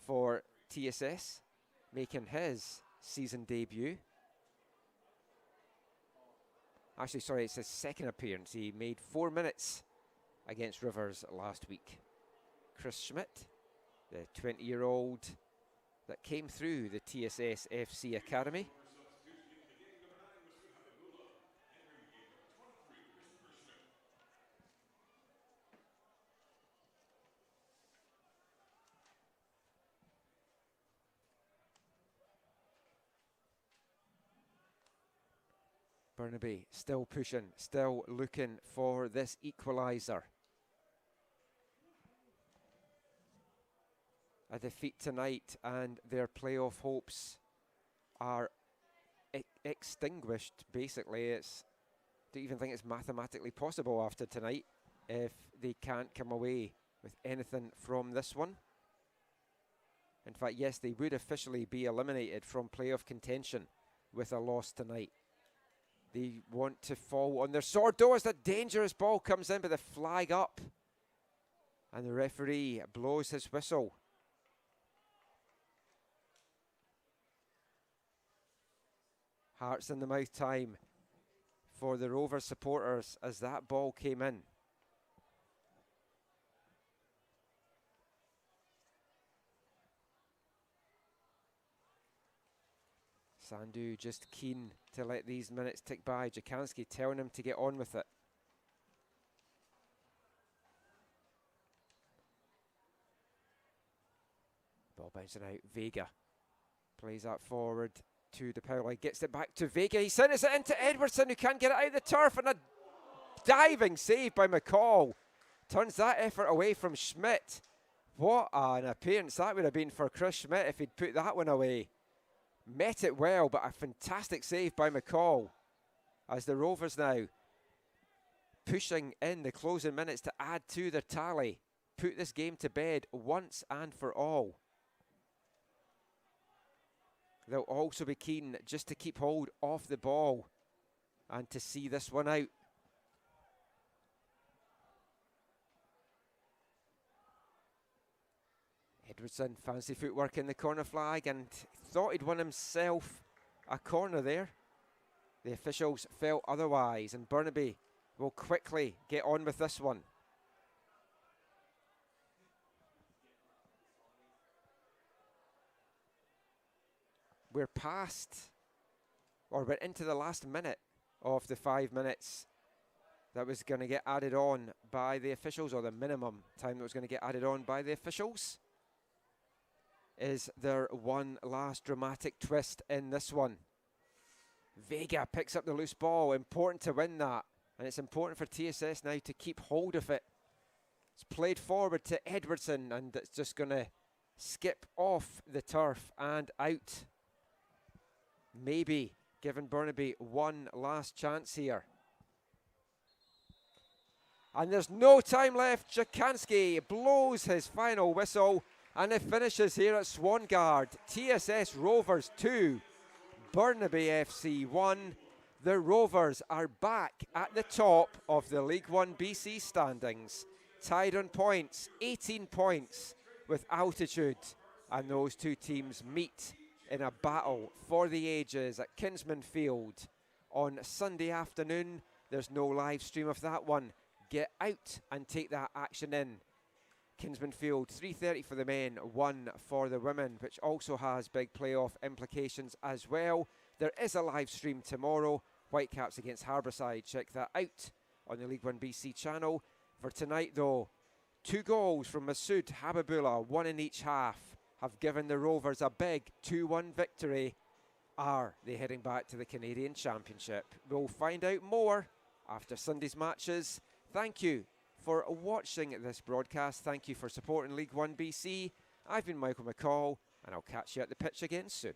S2: for TSS, making his season debut. Actually, sorry, it's his second appearance. He made 4 minutes against Rivers last week. Chris Schmidt, the 20-year-old that came through the TSS FC Academy. Burnaby still pushing, still looking for this equaliser. A defeat tonight and their playoff hopes are extinguished, basically. I don't even think it's mathematically possible after tonight if they can't come away with anything from this one. In fact, yes, they would officially be eliminated from playoff contention with a loss tonight. They want to fall on their sword, though, as the dangerous ball comes in, but the flag up. And the referee blows his whistle. Hearts in the mouth time for the Rovers supporters as that ball came in. Sandu just keen to let these minutes tick by. Jakanski telling him to get on with it. Ball bouncing out. Vega plays that forward to the power line. Gets it back to Vega. He sends it into Edwardson, who can't get it out of the turf. And a diving save by McCall turns that effort away from Schmidt. What an appearance that would have been for Chris Schmidt if he'd put that one away. Met it well, but a fantastic save by McCall as the Rovers now pushing in the closing minutes to add to their tally. Put this game to bed once and for all. They'll also be keen just to keep hold of the ball and to see this one out. Edwardson, fancy footwork in the corner flag, and thought he'd won himself a corner there. The officials felt otherwise, and Burnaby will quickly get on with this one. We're into the last minute of the 5 minutes that was going to get added on by the officials, or the minimum time that was going to get added on by the officials. Is there one last dramatic twist in this one? Vega picks up the loose ball. Important to win that. And it's important for TSS now to keep hold of it. It's played forward to Edwardson, and it's just going to skip off the turf and out. Maybe giving Burnaby one last chance here. And there's no time left. Jakanski blows his final whistle. And it finishes here at Swangard. TSS Rovers 2, Burnaby FC 1. The Rovers are back at the top of the League 1 BC standings. Tied on points, 18 points with altitude. And those two teams meet in a battle for the ages at Kinsman Field on Sunday afternoon. There's no live stream of that one. Get out and take that action in. Kinsman Field, 3:30 for the men, 1 for the women, which also has big playoff implications as well. There is a live stream tomorrow, Whitecaps against Harbourside. Check that out on the League 1 BC channel. For tonight, though, 2 goals from Masood Habibullah, 1 in each half, have given the Rovers a big 2-1 victory. Are they heading back to the Canadian Championship? We'll find out more after Sunday's matches. Thank you for watching this broadcast. Thank you for supporting League 1 BC. I've been Michael McCall, and I'll catch you at the pitch again soon.